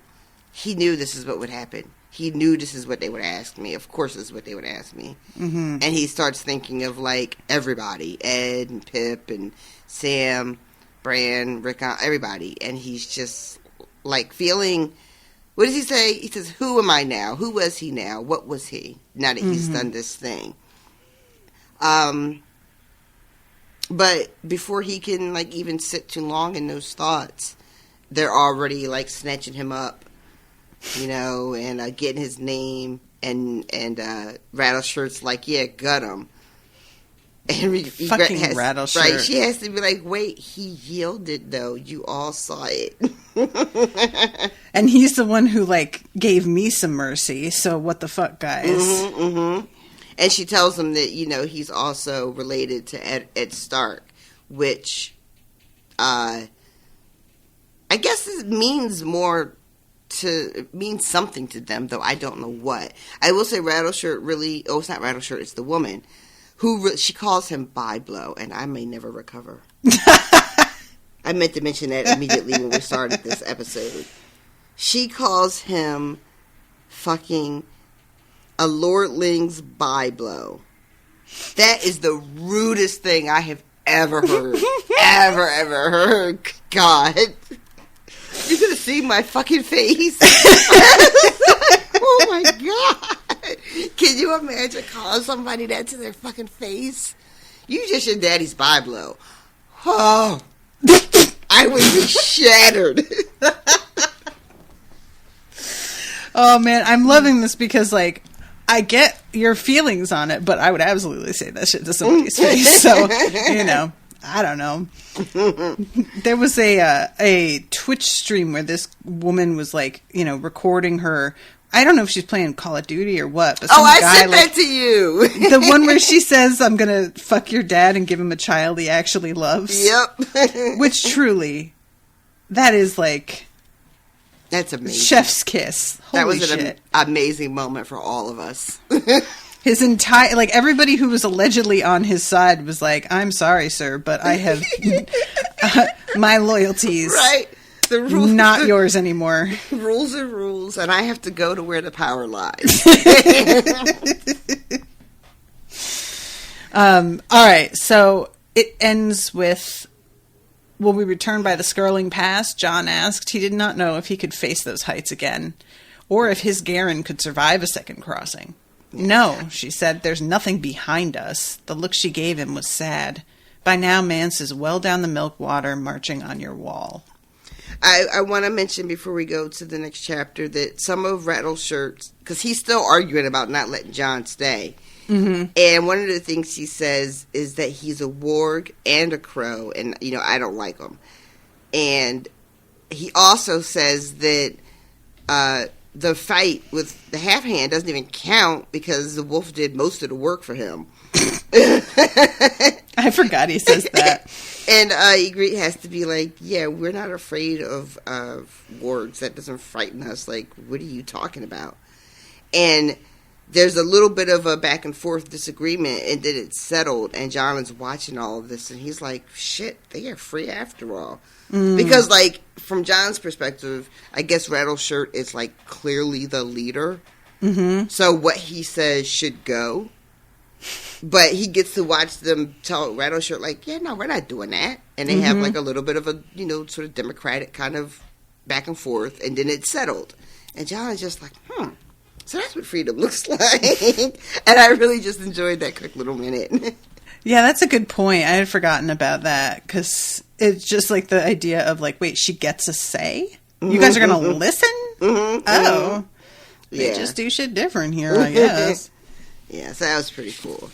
he knew this is what would happen. He knew this is what they would ask me. Of course, this is what they would ask me. And he starts thinking of, like, everybody, Ed and Pip and Sam, Bran, Rickon, everybody, and he's just, like, feeling what does he say? He says, who am I now? Who was he now? What was he? Now that he's done this thing. But before he can, like, even sit too long in those thoughts, they're already, like, snatching him up, you know, and getting his name, and Rattleshirt's like, yeah, gut him. And fucking Rattleshirt. Right, she has to be like, wait, he yielded, though. You all saw it. And he's the one who, like, gave me some mercy, so what the fuck, guys? Mm-hmm. And she tells him that, you know, he's also related to Ed Stark, which I guess it means something to them, though I don't know what. I will say Rattleshirt really, it's not Rattleshirt, it's the woman, she calls him Byblow, and I may never recover. I meant to mention that immediately when we started this episode. She calls him fucking a lordling's byblow. That is the rudest thing I have ever heard. ever heard. God. You could have seen my fucking face. Oh my God. Can you imagine calling somebody that to their fucking face? You just your daddy's byblow. Oh. I would be shattered. Oh man, I'm loving this because, like, I get your feelings on it, but I would absolutely say that shit to somebody's face. So, you know, I don't know. There was a Twitch stream where this woman was, like, you know, recording her. I don't know if she's playing Call of Duty or what. But I sent that to you. The one where she says, I'm going to fuck your dad and give him a child he actually loves. Yep. Which truly, that is like... That's amazing. Chef's kiss. Holy that was shit. An amazing moment for all of us. His entire, like, everybody who was allegedly on his side was like, I'm sorry, sir, but I have my loyalties. Right. The rules, not yours anymore. Rules are rules, and I have to go to where the power lies. All right, so it ends with, will we return by the Scarling Pass? Jon asked. He did not know if he could face those heights again, or if his Garen could survive a second crossing. No, she said, there's nothing behind us. The look she gave him was sad. By now, Mance is well down the milk water, marching on your wall. I want to mention before we go to the next chapter that some of Rattleshirt's, because he's still arguing about not letting Jon stay. Mm-hmm. And one of the things he says is that he's a warg and a crow, and, you know, I don't like him. And he also says that the fight with the half hand doesn't even count because the wolf did most of the work for him. I forgot he says that. And Ygritte has to be like, yeah, we're not afraid of wargs. That doesn't frighten us. Like, what are you talking about? And there's a little bit of a back and forth disagreement, and then it's settled, and Jon is watching all of this, and he's like, shit, they are free after all. Because, like, from Jon's perspective, I guess Rattleshirt is, like, clearly the leader. Mm-hmm. So what he says should go. But he gets to watch them tell Rattleshirt, like, yeah, no, we're not doing that. And they have, like, a little bit of a, you know, sort of democratic kind of back and forth, and then it's settled. And Jon is just like, so that's what freedom looks like. And I really just enjoyed that quick little minute. Yeah, that's a good point. I had forgotten about that, because it's just like the idea of, like, wait, she gets a say? You guys are going to listen? Oh. They just do shit different here, I guess. Yeah, so that was pretty cool.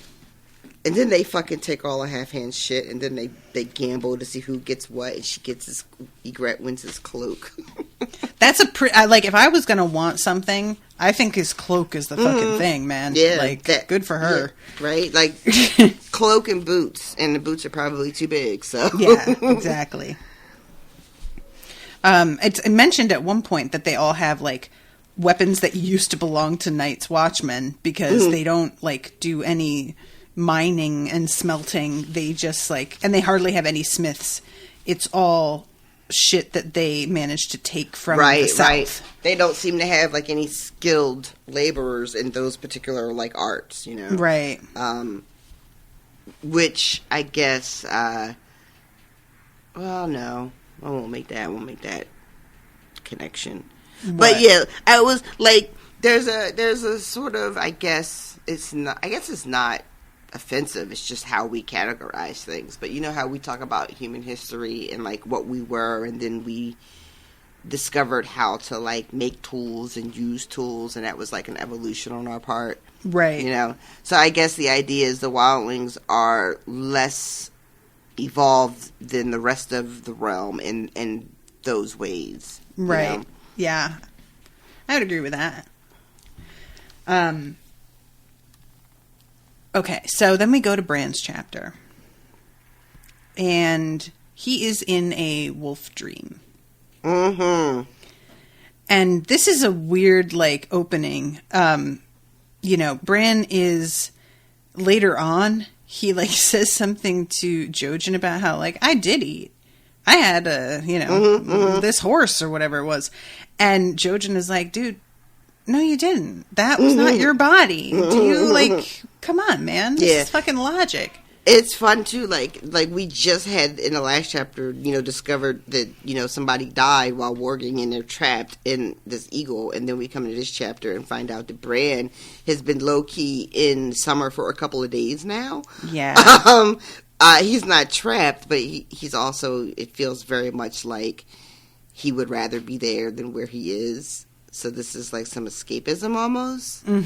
And then they fucking take all the half-hand shit, and then they gamble to see who gets what, and Ygritte wins his cloak. That's like, if I was going to want something, I think his cloak is the fucking thing, man. Yeah. Like, good for her. Yeah, right? Like, cloak and boots, and the boots are probably too big, so. Yeah, exactly. It's mentioned at one point that they all have, like, weapons that used to belong to Night's Watchmen, because they don't, like, do any mining and smelting. They just, like, and they hardly have any smiths. It's all shit that they managed to take from the south. Right. They don't seem to have, like, any skilled laborers in those particular, like, arts, you know. Right. Which I guess, well, no, I won't make that connection. But yeah, I was like, there's a sort of, I guess it's not offensive. It's just how we categorize things. But you know how we talk about human history and like what we were, and then we discovered how to like make tools and use tools, and that was like an evolution on our part, right? You know, so I guess the idea is the wildlings are less evolved than the rest of the realm in those ways, right? You know? Yeah, I would agree with that. Okay, so then we go to Bran's chapter. And he is in a wolf dream. Mm-hmm. And this is a weird, like, opening. You know, Bran is, later on, he, like, says something to Jojen about how, like, I did eat. I had this horse or whatever it was. And Jojen is like, dude, no, you didn't. That was not your body. Do you, like, come on, man. This is fucking logic. It's fun, too. Like we just had, in the last chapter, you know, discovered that, you know, somebody died while warging and they're trapped in this eagle. And then we come into this chapter and find out that Bran has been low-key in summer for a couple of days now. Yeah. He's not trapped, but he's also, it feels very much like he would rather be there than where he is. So this is like some escapism almost. But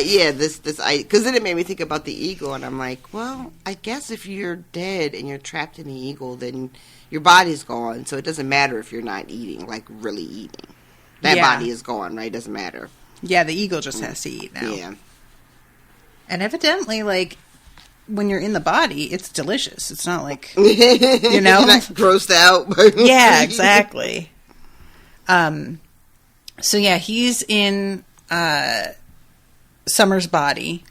yeah, because then it made me think about the eagle, and I'm like, well, I guess if you're dead and you're trapped in the eagle, then your body's gone. So it doesn't matter if you're not eating, like really eating. That body is gone, right? Doesn't matter. Yeah, the eagle just has to eat now. Yeah. And evidently, like, when you're in the body, it's delicious. It's not like, you know? You're not grossed out. Yeah, exactly. So yeah, he's in Summer's body,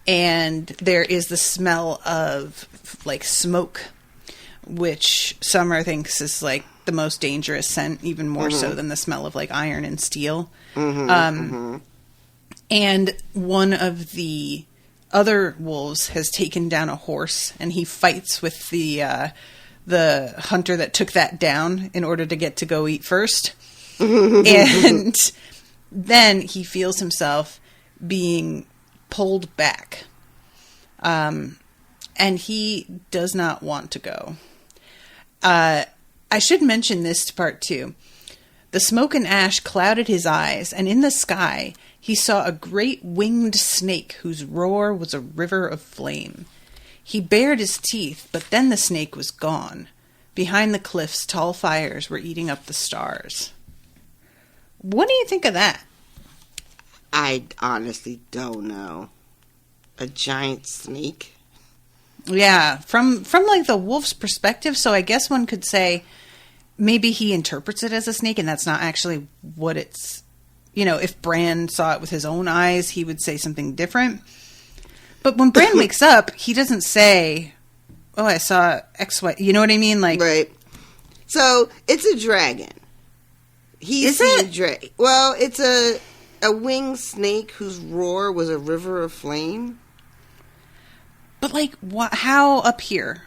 and there is the smell of like smoke, which Summer thinks is like the most dangerous scent, even more so than the smell of like iron and steel. And one of the other wolves has taken down a horse, and he fights with the hunter that took that down in order to get to go eat first. And then he feels himself being pulled back. And he does not want to go. I should mention this part too. The smoke and ash clouded his eyes, and in the sky he saw a great winged snake whose roar was a river of flame. He bared his teeth, but then the snake was gone. Behind the cliffs, tall fires were eating up the stars. What do you think of that? I honestly don't know. A giant snake? Yeah, from like the wolf's perspective, so I guess one could say maybe he interprets it as a snake and that's not actually what it's, you know, if Bran saw it with his own eyes, he would say something different. But when Bran wakes up, he doesn't say, oh, I saw X, Y, you know what I mean? Like, right. So, it's a dragon. Is it? Well, it's a winged snake whose roar was a river of flame. But, like, how up here?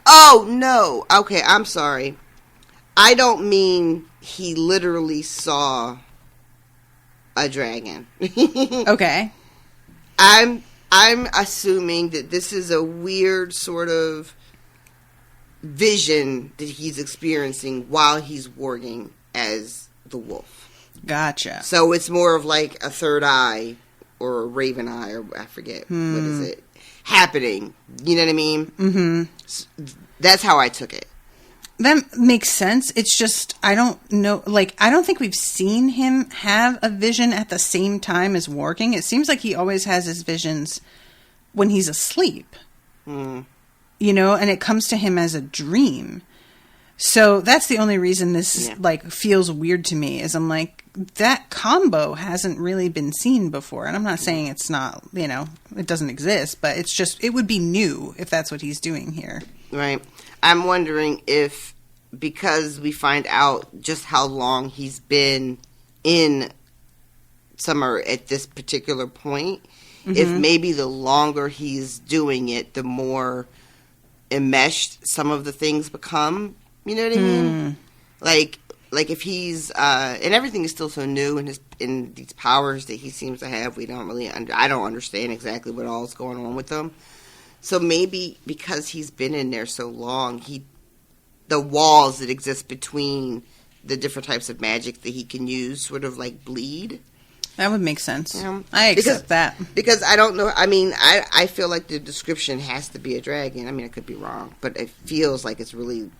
Oh, no. Okay, I'm sorry. I don't mean he literally saw a dragon. Okay. I'm assuming that this is a weird sort of vision that he's experiencing while he's warging as the wolf. Gotcha. So it's more of like a third eye or a raven eye, or I forget. What is it? Happening. You know what I mean? Mm-hmm. That's how I took it. That makes sense. It's just, I don't know, like, I don't think we've seen him have a vision at the same time as warging. It seems like he always has his visions when he's asleep. You know, and it comes to him as a dream. So that's the only reason this like feels weird to me, is I'm like, that combo hasn't really been seen before. And I'm not saying it's not, you know, it doesn't exist, but it's just, it would be new if that's what he's doing here. Right. I'm wondering if, because we find out just how long he's been in Summer at this particular point, if maybe the longer he's doing it, the more enmeshed some of the things become. You know what I mean? Like, like if he's and everything is still so new in these powers that he seems to have, we don't really I don't understand exactly what all is going on with them. So maybe because he's been in there so long, the walls that exist between the different types of magic that he can use sort of like bleed. That would make sense. I accept that. Because I don't know. I mean, I feel like the description has to be a dragon. I mean, I could be wrong, but it feels like it's really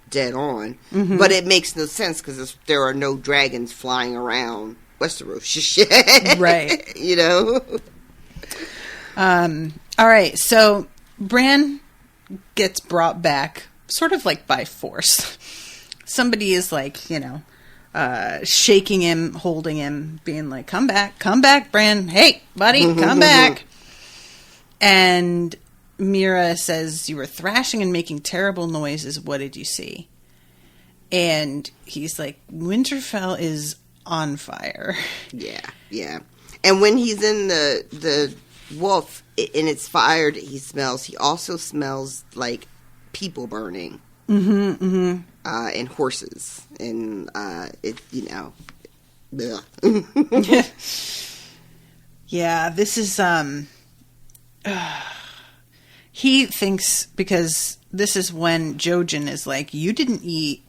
dead on. Mm-hmm. But it makes no sense because there are no dragons flying around Westeros. Right. You know? All right. So Bran gets brought back sort of like by force. Somebody is like, you know, shaking him, holding him, being like, come back, Bran. Hey, buddy, come back. And Meera says, you were thrashing and making terrible noises. What did you see? And he's like, Winterfell is on fire. Yeah. And when he's in the wolf and it's fired, he also smells like people burning. And horses. And it, you know. Yeah, this is he thinks, because this is when Jojen is like, you didn't eat,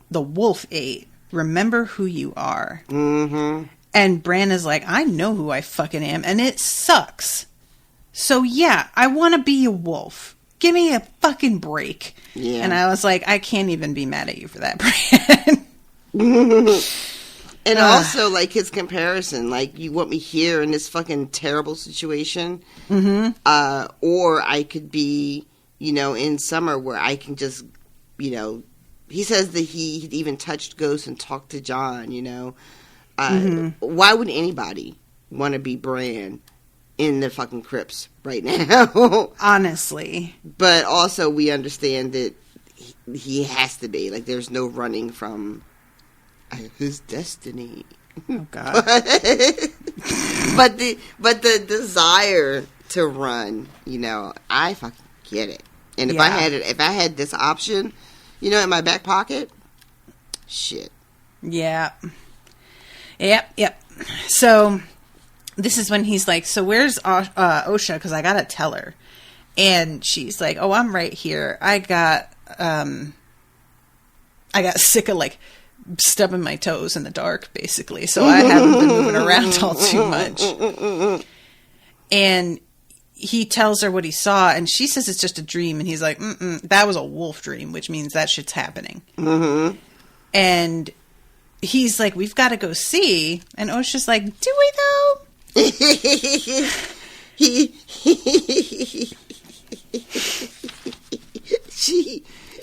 the wolf ate. Remember who you are. And Bran is like, I know who I fucking am, and it sucks. So yeah, I want to be a wolf. Give me a fucking break. Yeah. And I was like, I can't even be mad at you for that, Bran. And also, like, his comparison, like, you want me here in this fucking terrible situation? Or I could be, you know, in summer where I can just, you know, he says that he even touched ghosts and talked to Jon, you know. Why would anybody want to be Bran in the fucking crypts right now? Honestly. But also, we understand that he has to be. Like, there's no running from his destiny. Oh God! but the desire to run, you know, I fucking get it. And if I had this option, you know, in my back pocket, shit. Yeah. Yep. So this is when he's like, "So where's Osha? Because I gotta tell her." And she's like, "Oh, I'm right here. I got sick of like stubbing my toes in the dark, basically. So I haven't been moving around all too much." And he tells her what he saw, and she says it's just a dream. And he's like, that was a wolf dream, which means that shit's happening. And he's like, we've got to go see. And Osha's like, do we though?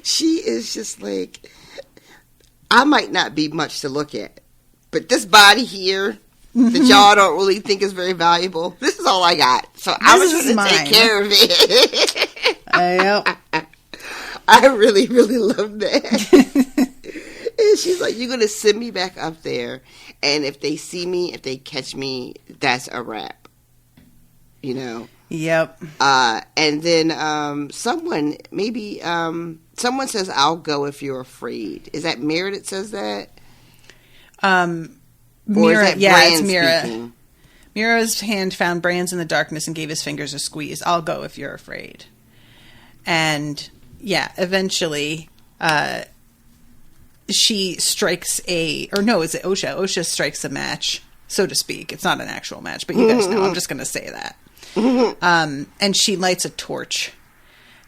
She is just like, I might not be much to look at, but this body here that y'all don't really think is very valuable, this is all I got. So I'm just going to take care of it. I really, really love that. And she's like, you're going to send me back up there, and if they see me, if they catch me, that's a wrap. You know? Yep. And then someone says, I'll go if you're afraid. Is that Meera that says that? Meera, it's Meera. Speaking? Meera's hand found Bran's in the darkness and gave his fingers a squeeze. I'll go if you're afraid. And yeah, eventually she strikes is it Osha? Osha strikes a match, so to speak. It's not an actual match, but you guys know. I'm just going to say that. And she lights a torch.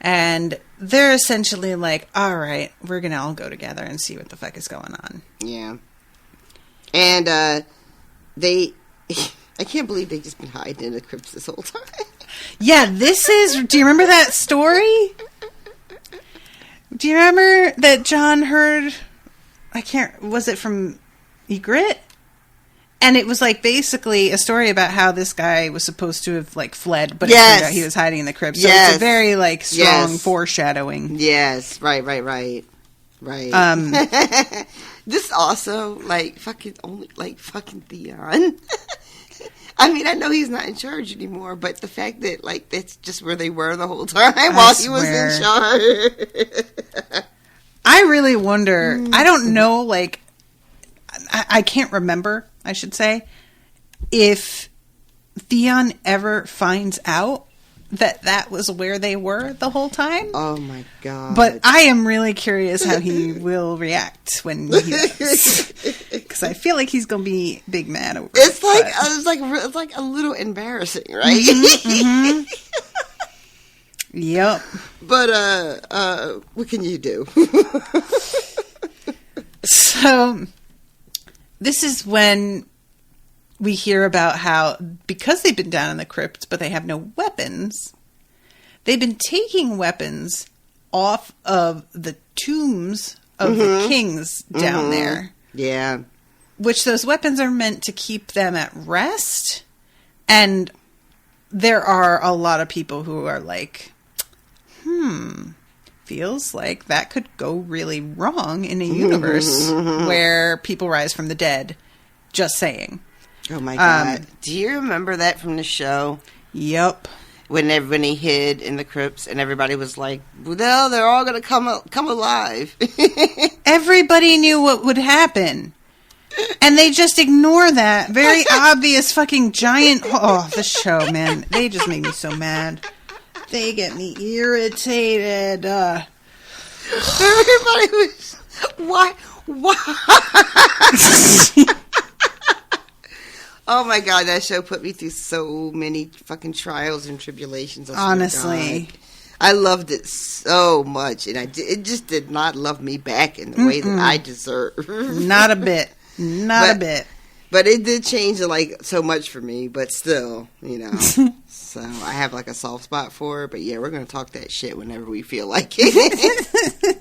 And they're essentially like, all right, we're going to all go together and see what the fuck is going on. Yeah. And I can't believe they've just been hiding in the crypts this whole time. Yeah, do you remember that story? Do you remember that Jon heard, was it from Ygritte? And it was like basically a story about how this guy was supposed to have like fled, but it turned out he was hiding in the crypt. So it's a very like strong foreshadowing. Yes, right. This also like fucking Theon. I mean, I know he's not in charge anymore, but the fact that like that's just where they were the whole time while he was in charge. I really wonder. I don't know, like, I can't remember, I should say, if Theon ever finds out that was where they were the whole time. Oh my god. But I am really curious how he will react when he does. Because I feel like he's going to be big mad over it. It's like a little embarrassing, right? Mm-hmm. Yep. But what can you do? So this is when we hear about how, because they've been down in the crypt, but they have no weapons, they've been taking weapons off of the tombs of the kings down there. Yeah. Which those weapons are meant to keep them at rest. And there are a lot of people who are like, feels like that could go really wrong in a universe where people rise from the dead. Just saying. Oh my god. Do you remember that from the show? Yep. When he hid in the crypts and everybody was like, well, they're all going to come alive. Everybody knew what would happen. And they just ignore that very obvious fucking giant... Oh, the show, man. They just make me so mad. They get me irritated. Everybody was... Why? Oh my god, that show put me through so many fucking trials and tribulations. Honestly. I loved it so much, and it just did not love me back in the way that I deserve. Not a bit. Not a bit. But it did change like so much for me, but still, you know. So I have like a soft spot for it, but yeah, we're going to talk that shit whenever we feel like it.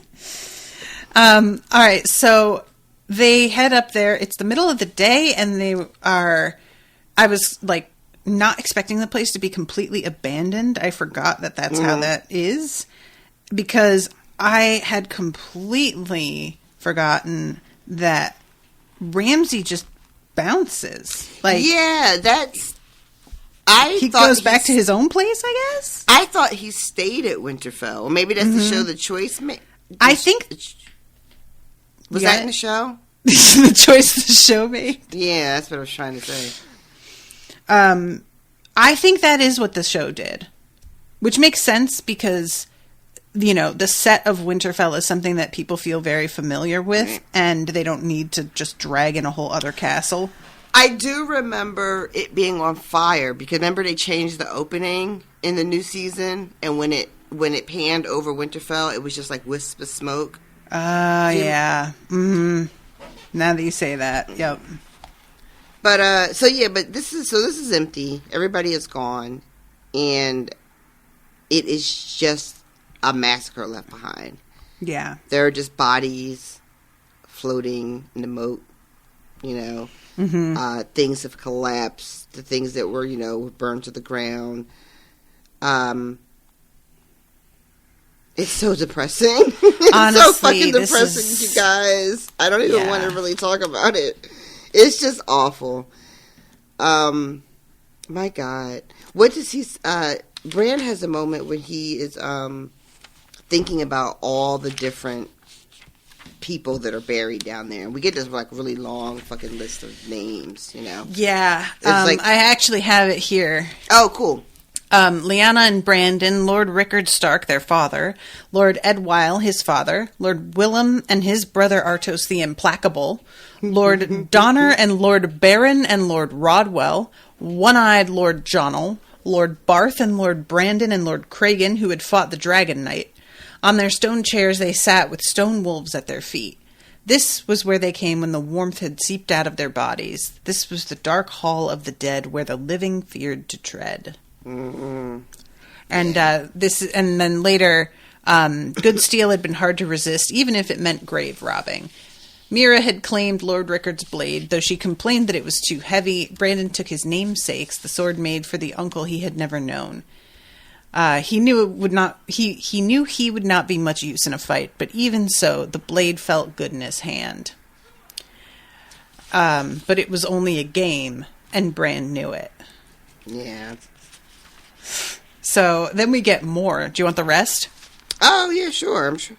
All right, so they head up there. It's the middle of the day, and I was like not expecting the place to be completely abandoned. I forgot that that's how that is, because I had completely forgotten that Ramsay just bounces. Like, yeah, he goes back to his own place, I guess. I thought he stayed at Winterfell. Maybe that's the show The Choice made. I think... Was that in the show? The choice the show made? Yeah, that's what I was trying to say. I think that is what the show did. Which makes sense because, you know, the set of Winterfell is something that people feel very familiar with, and they don't need to just drag in a whole other castle. I do remember it being on fire, because remember they changed the opening in the new season, and when it panned over Winterfell, it was just like wisps of smoke. Yeah. Mm-hmm. Now that you say that, yep. But but this is empty. Everybody is gone, and it is just a massacre left behind. Yeah, there are just bodies floating in the moat. You know, things have collapsed. The things that were burned to the ground. It's so depressing. It's Honestly, so fucking depressing, you guys. I don't even want to really talk about it. It's just awful. My God. What does he... Bran has a moment when he is thinking about all the different people that are buried down there. And we get this like really long fucking list of names, Yeah. I actually have it here. Oh, cool. Lyanna and Brandon, Lord Rickard Stark, their father, Lord Edwyle, his father, Lord Willem and his brother Artos the Implacable, Lord Donner and Lord Baron and Lord Rodwell, One-Eyed Lord Jonel, Lord Barth and Lord Brandon and Lord Cragen, who had fought the Dragon Knight. On their stone chairs they sat with stone wolves at their feet. This was where they came when the warmth had seeped out of their bodies. This was the dark hall of the dead where the living feared to tread. And and then later, good steel had been hard to resist, even if it meant grave robbing. Meera had claimed Lord Rickard's blade, though she complained that it was too heavy. Brandon took his namesake's, the sword made for the uncle he had never known. He knew he would not be much use in a fight, but even so, the blade felt good in his hand. But it was only a game, and Bran knew it. Yeah. So then we get more. Do you want the rest? Oh, yeah, sure. I'm sure.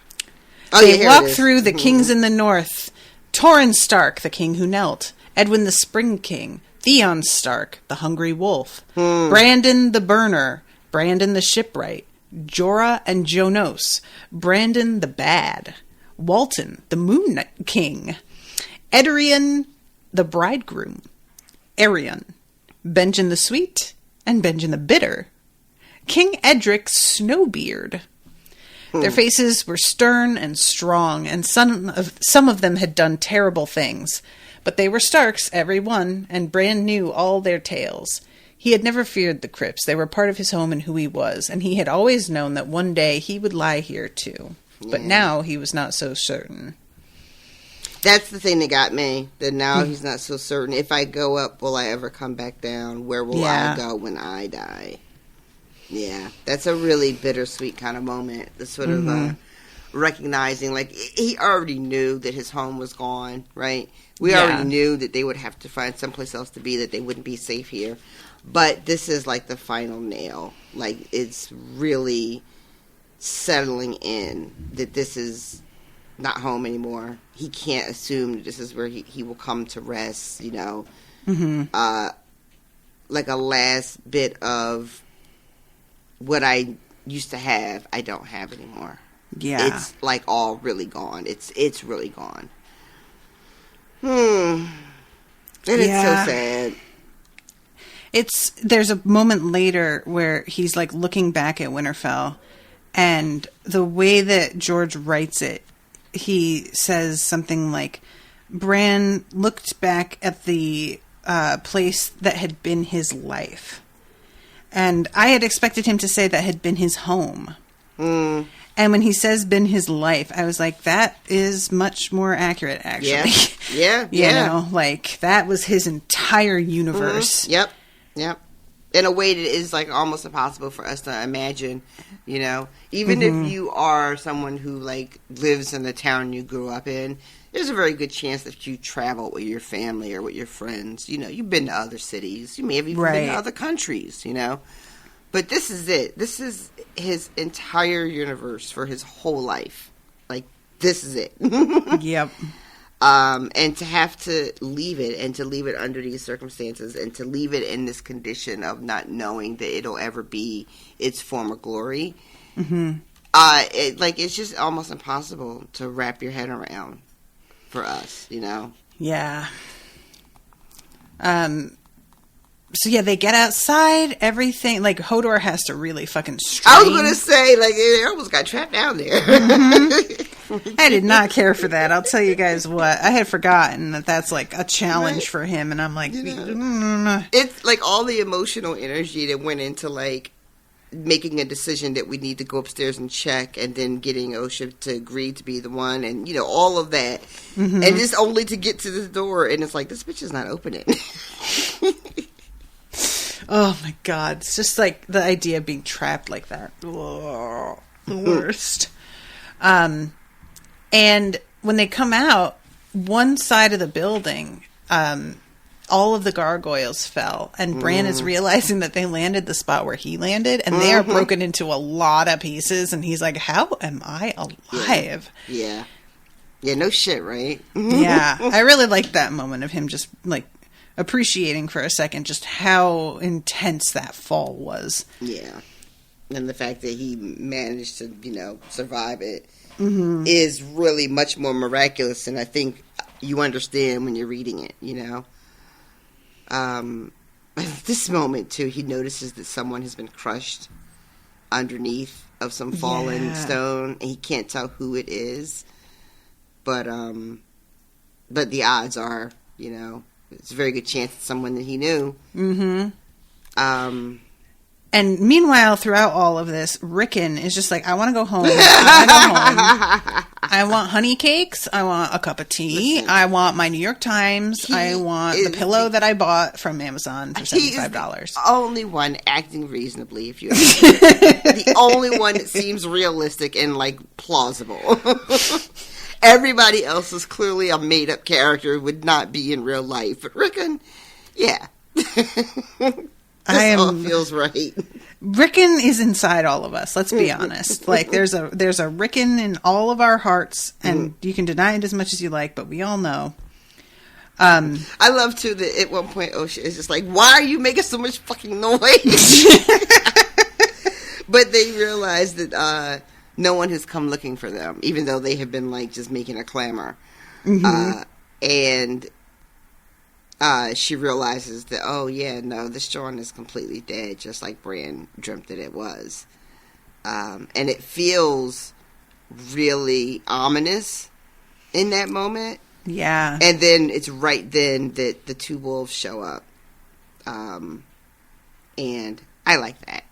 Oh, they walk through the kings in the north. Torrhen Stark, the king who knelt. Edwin the Spring King. Theon Stark, the hungry wolf. Brandon the burner. Brandon the shipwright. Jorah and Jonos. Brandon the bad. Walton, the moon king. Edrian the bridegroom. Arion. Benjen the sweet. And Benjen the bitter. King Edric Snowbeard. Their faces were stern and strong, and some of them had done terrible things. But they were Starks, every one, and Bran knew all their tales. He had never feared the crypts. They were part of his home and who he was, and he had always known that one day he would lie here too. But now he was not so certain. That's the thing that got me. That now he's not so certain. If I go up, will I ever come back down? Where will I go when I die? Yeah, that's a really bittersweet kind of moment. The sort of recognizing, like, he already knew that his home was gone, right? We already knew that they would have to find someplace else to be, that they wouldn't be safe here. But this is like the final nail. Like, it's really settling in that this is not home anymore. He can't assume that this is where he will come to rest, you know. Like a last bit of what I used to have, I don't have anymore. Yeah. It's like all really gone. It's really gone. And it's so sad. There's a moment later where he's like looking back at Winterfell, and the way that George writes it, he says something like, Bran looked back at the place that had been his life. And I had expected him to say that had been his home. And when he says been his life, I was like, that is much more accurate, actually. Yeah. You know, like, that was his entire universe. Yep. In a way that is, like, almost impossible for us to imagine, you know. Even if you are someone who, like, lives in the town you grew up in, there's a very good chance that you travel with your family or with your friends. You know, you've been to other cities. You may have even been to other countries, you know. But this is it. This is his entire universe for his whole life. Like, this is it. Yep. And to have to leave it, and to leave it under these circumstances, and to leave it in this condition of not knowing that it'll ever be its former glory, it's just almost impossible to wrap your head around for us, you know? Yeah. So yeah, they get outside, everything, like, Hodor has to really fucking strain. I was gonna say, like, they almost got trapped down there. I did not care for that. I'll tell you guys what. I had forgotten that that's, like, a challenge for him, and I'm like... It's, like, all the emotional energy that went into, like, making a decision that we need to go upstairs and check, and then getting Osha to agree to be the one, and, you know, all of that. And just only to get to the door, and it's like, this bitch is not opening. Oh my god. It's just like the idea of being trapped like that. Oh, the worst. And when they come out, one side of the building, all of the gargoyles fell. And Bran is realizing that they landed the spot where he landed. And they are broken into a lot of pieces. And he's like, how am I alive? Yeah, no shit, right? Yeah. I really liked that moment of him just, like, appreciating for a second just how intense that fall was. Yeah. And the fact that he managed to, you know, survive it is really much more miraculous than I think you understand when you're reading it, you know. This moment, too, he notices that someone has been crushed underneath of some fallen stone, and he can't tell who it is. But the odds are, you know, it's a very good chance it's someone that he knew. And meanwhile, throughout all of this, Rickon is just like, I want to go home. I want honey cakes. I want a cup of tea. Listen, I want my New York Times. I want the pillow that I bought from Amazon for $75. He is the only one acting reasonably, if you ask me. The only one that seems realistic and, like, plausible. Everybody else is clearly a made-up character, would not be in real life. But Rickon, yeah. This all feels right. Rickon is inside all of us. Let's be honest. Like there's a Rickon in all of our hearts, and you can deny it as much as you like, but we all know. I love too that at one point Osha is just like, "Why are you making so much fucking noise?" But they realize that no one has come looking for them, even though they have been like just making a clamor. And she realizes that, oh yeah, no, this Jon is completely dead, just like Bran dreamt that it was. And it feels really ominous in that moment. Yeah. And then it's right then that the two wolves show up. And I like that.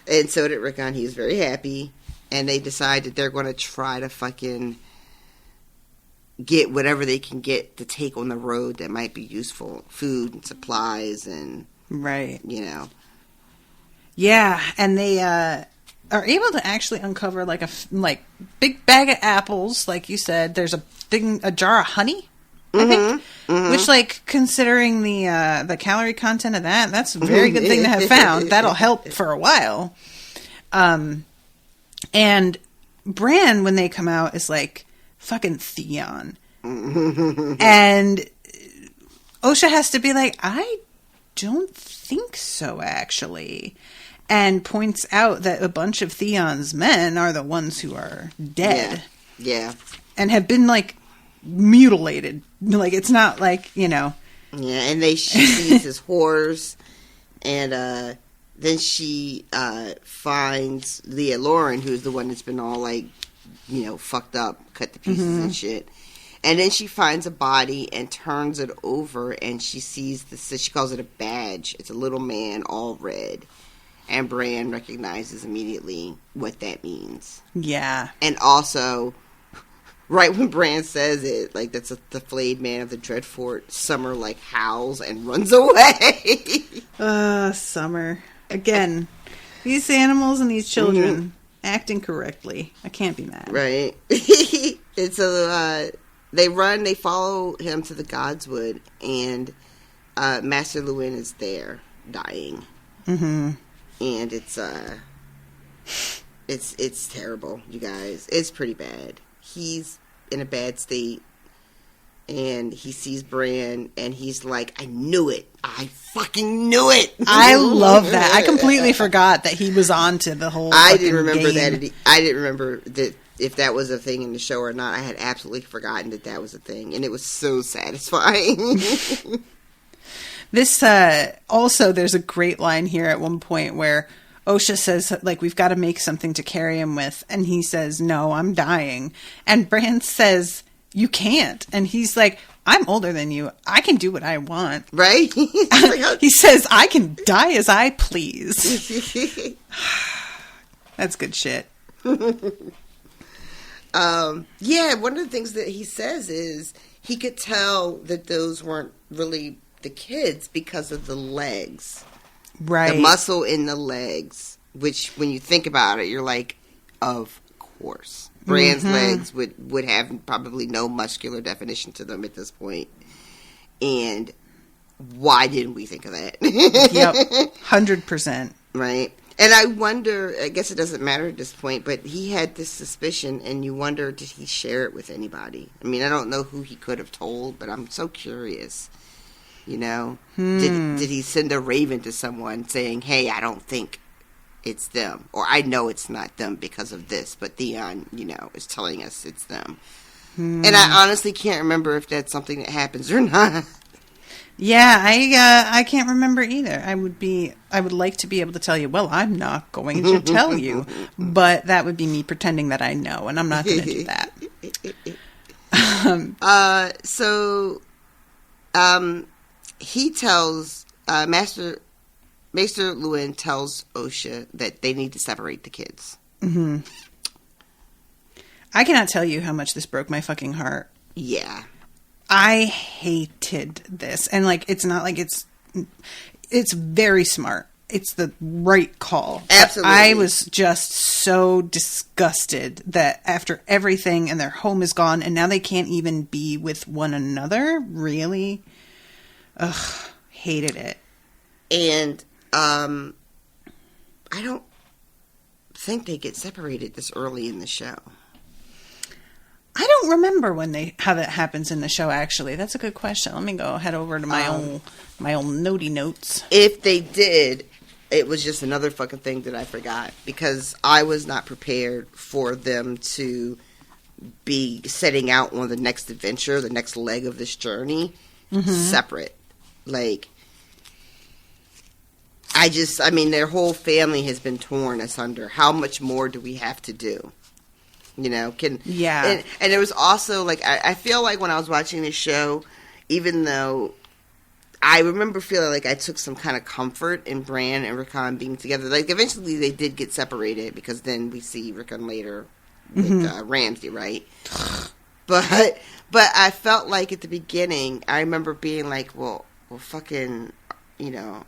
And so did Rickon. He was very happy. And they decide that they're going to try to fucking get whatever they can get to take on the road that might be useful. Food and supplies and... Right. You know. Yeah, and they are able to actually uncover like a big bag of apples, like you said. There's a jar of honey, I think, which, like, considering the calorie content of that's a very good thing to have found. That'll help for a while. And Bran, when they come out, is like fucking Theon, and Osha has to be like, I don't think so, actually. And points out that a bunch of Theon's men are the ones who are dead. Yeah. And have been, like, mutilated. Like, it's not like, you know. Yeah, and she sees his horse. And then she finds Leah Lauren, who's the one that's been all, like, you know, fucked up, cut to pieces and shit. And then she finds a body and turns it over, and she sees she calls it a badge. It's a little man, all red. And Bran recognizes immediately what that means. Yeah. And also, right when Bran says it, like, that's the flayed man of the Dreadfort, Summer, like, howls and runs away. Summer. Again, these animals and these children acting correctly. I can't be mad. Right. And so they run, they follow him to the Godswood, and Master Luwin is there, dying. And it's terrible, you guys. It's pretty bad. He's in a bad state, and he sees Bran, and he's like, I knew it. I fucking knew it. I love that. I completely forgot that he was on to the whole I didn't remember game. that. I didn't remember that if that was a thing in the show or not. I had absolutely forgotten that was a thing, and it was so satisfying. This, also, there's a great line here at one point where Osha says, like, we've got to make something to carry him with. And he says, no, I'm dying. And Bran says, you can't. And he's like, I'm older than you. I can do what I want. Right? He says, I can die as I please. That's good shit. Yeah, one of the things that he says is he could tell that those weren't really the kids because of the legs. Right. The muscle in the legs, which when you think about it, you're like, of course. Bran's legs would have probably no muscular definition to them at this point. And why didn't we think of that? Yep. 100%. Right. And I wonder, I guess it doesn't matter at this point, but he had this suspicion, and you wonder, did he share it with anybody? I mean, I don't know who he could have told, but I'm so curious. You know? Did he send a raven to someone saying, hey, I don't think it's them, or I know it's not them because of this, but Theon, you know, is telling us it's them. And I honestly can't remember if that's something that happens or not. Yeah, I can't remember either. I would like to be able to tell you, well, I'm not going to tell you, but that would be me pretending that I know, and I'm not going to do that. He tells Master Luwin tells Osha that they need to separate the kids. I cannot tell you how much this broke my fucking heart. Yeah. I hated this. And, like, it's not like it's very smart. It's the right call. Absolutely. But I was just so disgusted that after everything and their home is gone and now they can't even be with one another. Really? Ugh. Hated it. And I don't think they get separated this early in the show. I don't remember how that happens in the show, actually. That's a good question. Let me go head over to my old notey notes. If they did, it was just another fucking thing that I forgot, because I was not prepared for them to be setting out on the next adventure, the next leg of this journey, separate. Like, I mean, their whole family has been torn asunder. How much more do we have to do? You know, and it was also, like, I feel like when I was watching this show, even though I remember feeling like I took some kind of comfort in Bran and Rickon being together. Like, eventually they did get separated, because then we see Rickon later with Ramsay, right? But I felt like at the beginning, I remember being like, well, fucking, you know,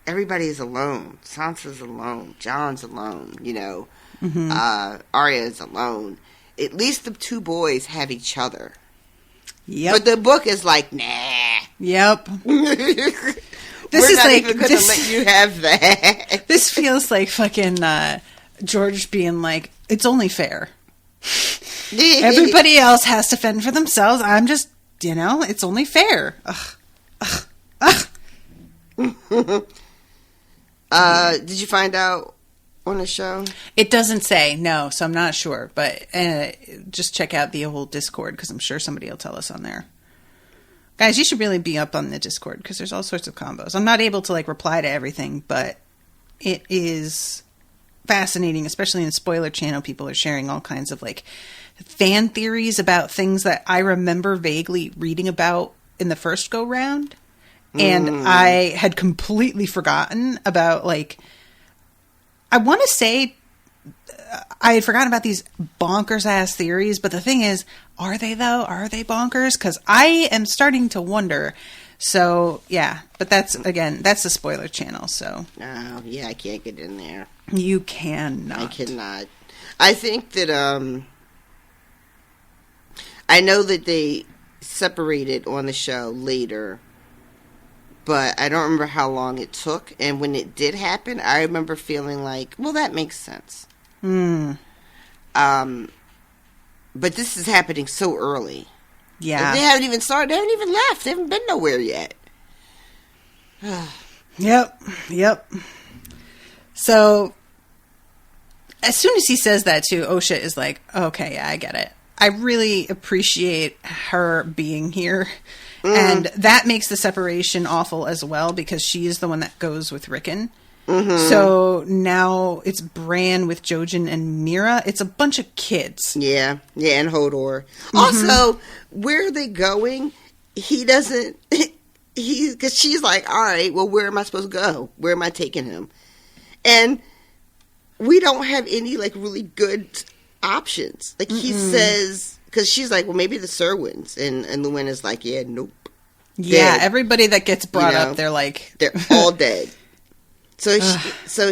everybody's alone. Sansa's alone. Jon's alone, you know. Arya's alone. At least the two boys have each other. Yep. But the book is like, nah. Yep. We're not even going to let you have that. This feels like fucking George being like, it's only fair. Everybody else has to fend for themselves. I'm just, you know, it's only fair. Did you find out on the show? It doesn't say, no, so I'm not sure. But just check out the whole Discord, because I'm sure somebody will tell us on there. Guys, you should really be up on the Discord, because there's all sorts of combos. I'm not able to, like, reply to everything, but it is fascinating, especially in the spoiler channel. People are sharing all kinds of, like, fan theories about things that I remember vaguely reading about in the first go-round. And I had completely forgotten about, like, I want to say I had forgotten about these bonkers-ass theories, but the thing is, are they, though? Are they bonkers? Because I am starting to wonder. So, yeah. But that's the spoiler channel, so. Oh, yeah, I can't get in there. You cannot. I cannot. I think that, I know that they separated on the show later, but I don't remember how long it took. And when it did happen, I remember feeling like, well, that makes sense. But this is happening so early. Yeah. They haven't even started. They haven't even left. They haven't been nowhere yet. Yep. So, as soon as he says that, too, Osha is like, okay, yeah, I get it. I really appreciate her being here. And that makes the separation awful as well, because she is the one that goes with Rickon. So now it's Bran with Jojen and Meera. It's a bunch of kids. Yeah, and Hodor. Also, where are they going? He doesn't... Because she's like, all right, well, where am I supposed to go? Where am I taking him? And we don't have any, like, really good options. Like, he says... Because she's like, well, maybe the Serwins. And Luwin is like, yeah, nope. Yeah, dead. Everybody that gets brought up, they're like... They're all dead. So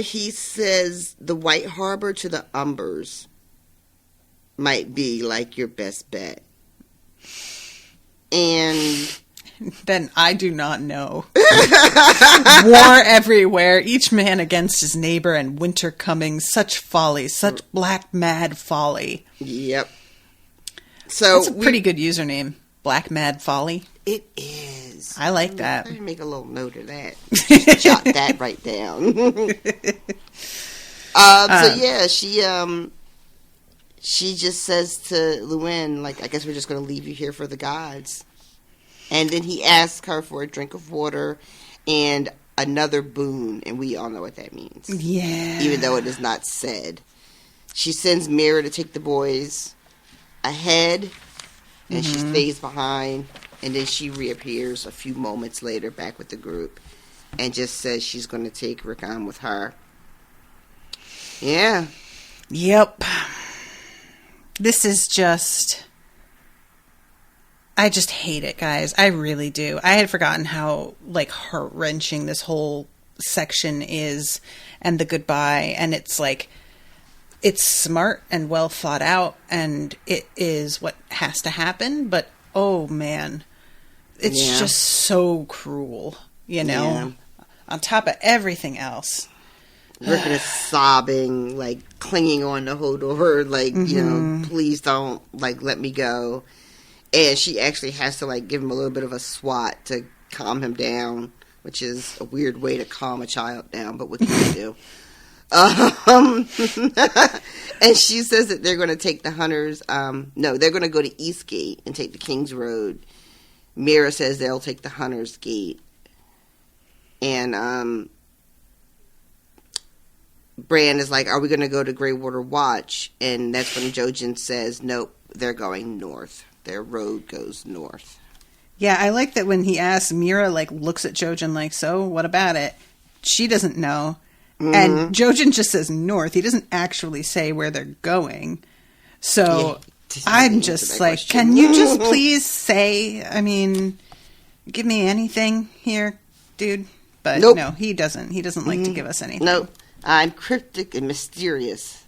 he says the White Harbor to the Umbers might be, like, your best bet. And... Then I do not know. War everywhere, each man against his neighbor, and winter coming. Such folly, such black mad folly. Yep. So it's a pretty good username, Black Mad Folly. It is. I like that. Let me make a little note of that. Jot that right down. So yeah, she just says to Luwin, like, I guess we're just going to leave you here for the gods. And then he asks her for a drink of water and another boon, and we all know what that means. Yeah. Even though it is not said. She sends Meera to take the boys ahead, and she stays behind, and then she reappears a few moments later back with the group and just says she's going to take Rickon with her. Yeah. Yep. This is just... I just hate it, guys. I really do. I had forgotten how, like, heart-wrenching this whole section is, and the goodbye, and it's like... It's smart and well thought out, and it is what has to happen, but oh man, it's just so cruel, you know, on top of everything else. Rickon is sobbing, like, clinging on to Hodor, like, you know, please don't, like, let me go. And she actually has to, like, give him a little bit of a swat to calm him down, which is a weird way to calm a child down, but what can you do? And she says that they're going to take the hunters, no, they're going to go to Eastgate and take the King's Road. Meera says they'll take the Hunter's Gate. And, Bran is like, are we going to go to Greywater Watch? And that's when Jojen says, nope, they're going north. Their road goes north. Yeah, I like that when he asks, Meera, like, looks at Jojen like, so, what about it? She doesn't know. And Jojen just says north. He doesn't actually say where they're going. So, I'm just like, question. Can you just please say, I mean, give me anything here, dude? But no, he doesn't. He doesn't like to give us anything. Nope. I'm cryptic and mysterious.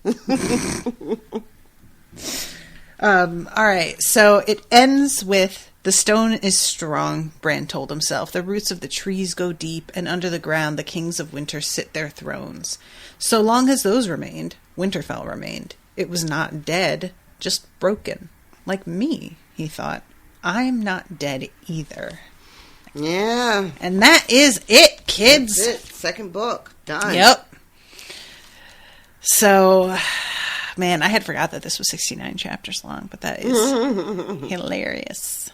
All right, so it ends with, the stone is strong, Bran told himself. The roots of the trees go deep, and under the ground the kings of winter sit their thrones. So long as those remained, Winterfell remained. It was not dead, just broken. Like me, he thought. I'm not dead either. Yeah. And that is it, kids. That's it. Second book. Done. Yep. So, man, I had forgot that this was 69 chapters long, but that is hilarious.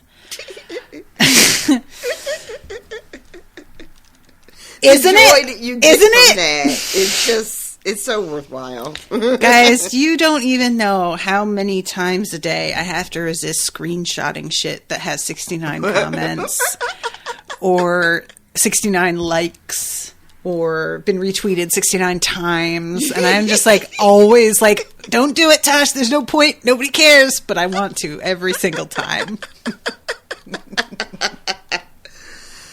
Isn't it? That you get Isn't from it? That, it's just, it's so worthwhile. Guys, you don't even know how many times a day I have to resist screenshotting shit that has 69 comments or 69 likes or been retweeted 69 times. And I'm just like, always like, don't do it, Tosh. There's no point. Nobody cares. But I want to every single time.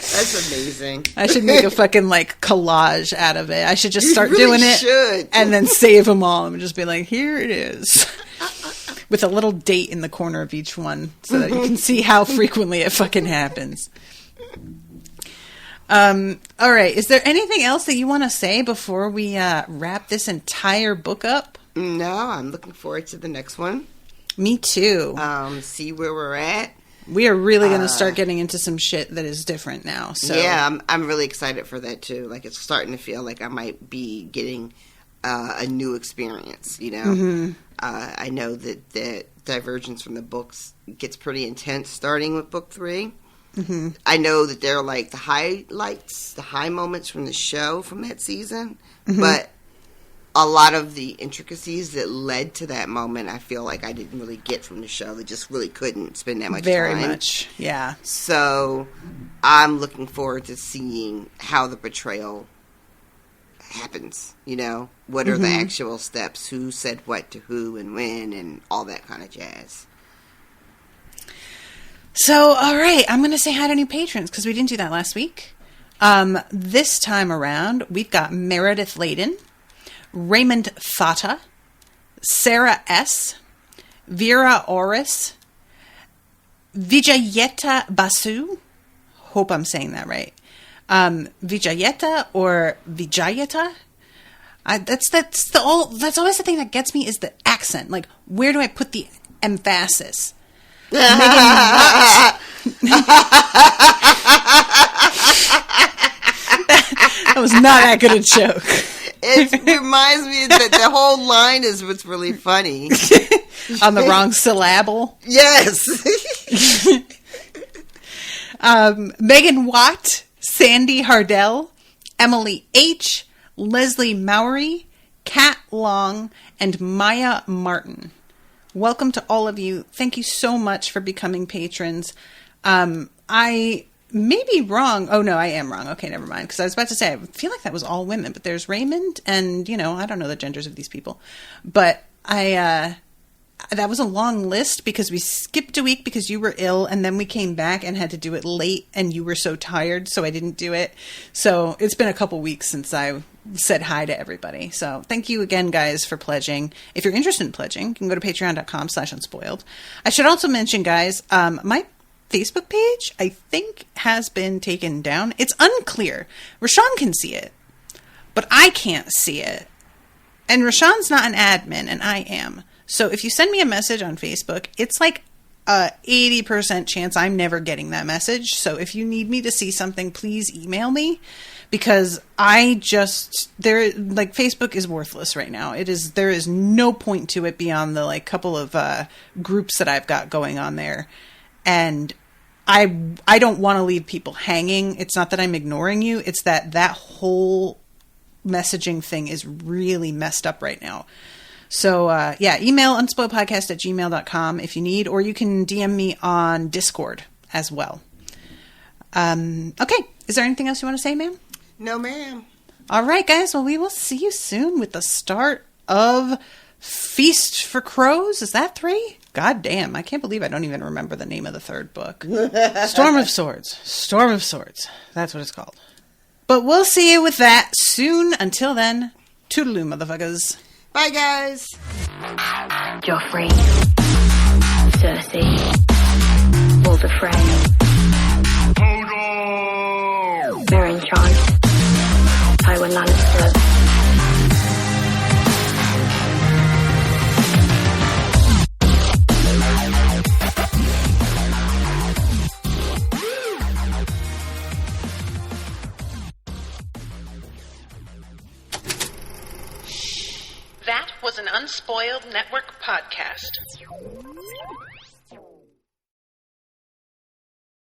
That's amazing. I should make a fucking like collage out of it. I should just start really doing it should. And then save them all and just be like, here it is. With a little date in the corner of each one so that you can see how frequently it fucking happens. All right. Is there anything else that you want to say before we wrap this entire book up? No, I'm looking forward to the next one. Me too. See where we're at. We are really going to start getting into some shit that is different now. So yeah, I'm really excited for that too. Like, it's starting to feel like I might be getting a new experience. You know, I know that divergence from the books gets pretty intense starting with book 3. I know that there are like the highlights, the high moments from the show from that season, but a lot of the intricacies that led to that moment, I feel like I didn't really get from the show. They just really couldn't spend that much time. Very much, yeah. So I'm looking forward to seeing how the betrayal happens, you know? What are the actual steps? Who said what to who and when and all that kind of jazz. So, all right, I'm going to say hi to new patrons because we didn't do that last week. This time around, we've got Meredith Layden, Raymond Thata, Sarah S., Vera Oris, Vijayeta Basu. Hope I'm saying that right. Vijayeta or Vijayeta. That's always the thing that gets me is the accent. Like, where do I put the emphasis? That was not that good a joke. It reminds me that the whole line is what's really funny. On the wrong syllable. Yes. Megan Watt, Sandy Hardell, Emily H., Leslie Mowry, Kat Long, and Maya Martin. Welcome to all of you. Thank you so much for becoming patrons. I may be wrong. Oh, no, I am wrong. Okay, never mind. Because I was about to say, I feel like that was all women. But there's Raymond and, you know, I don't know the genders of these people. But that was a long list because we skipped a week because you were ill. And then we came back and had to do it late. And you were so tired, so I didn't do it. So it's been a couple weeks since I said hi to everybody. So thank you again, guys, for pledging. If you're interested in pledging, you can go to patreon.com/unspoiled. I should also mention, guys, my Facebook page, I think, has been taken down. It's unclear. rJon can see it, but I can't see it. And Rashawn's not an admin, and I am. So if you send me a message on Facebook, it's like a 80% chance I'm never getting that message. So if you need me to see something, please email me, because Facebook is worthless right now. There is no point to it beyond the like couple of groups that I've got going on there. And I don't want to leave people hanging. It's not that I'm ignoring you. It's that whole messaging thing is really messed up right now. So, email unspoiledpodcast@gmail.com if you need, or you can DM me on Discord as well. Okay. Is there anything else you want to say, ma'am? No, ma'am. All right, guys. Well, we will see you soon with the start of Feast for Crows. Is that 3? God damn. I can't believe I don't even remember the name of the third book. Storm of Swords. Storm of Swords. That's what it's called. But we'll see you with that soon. Until then, toodaloo, motherfuckers. Bye, guys. Joffrey, Cersei, Walder Frey, Meryn Trant, Tywin Lannister. That was an Unspoiled Network podcast.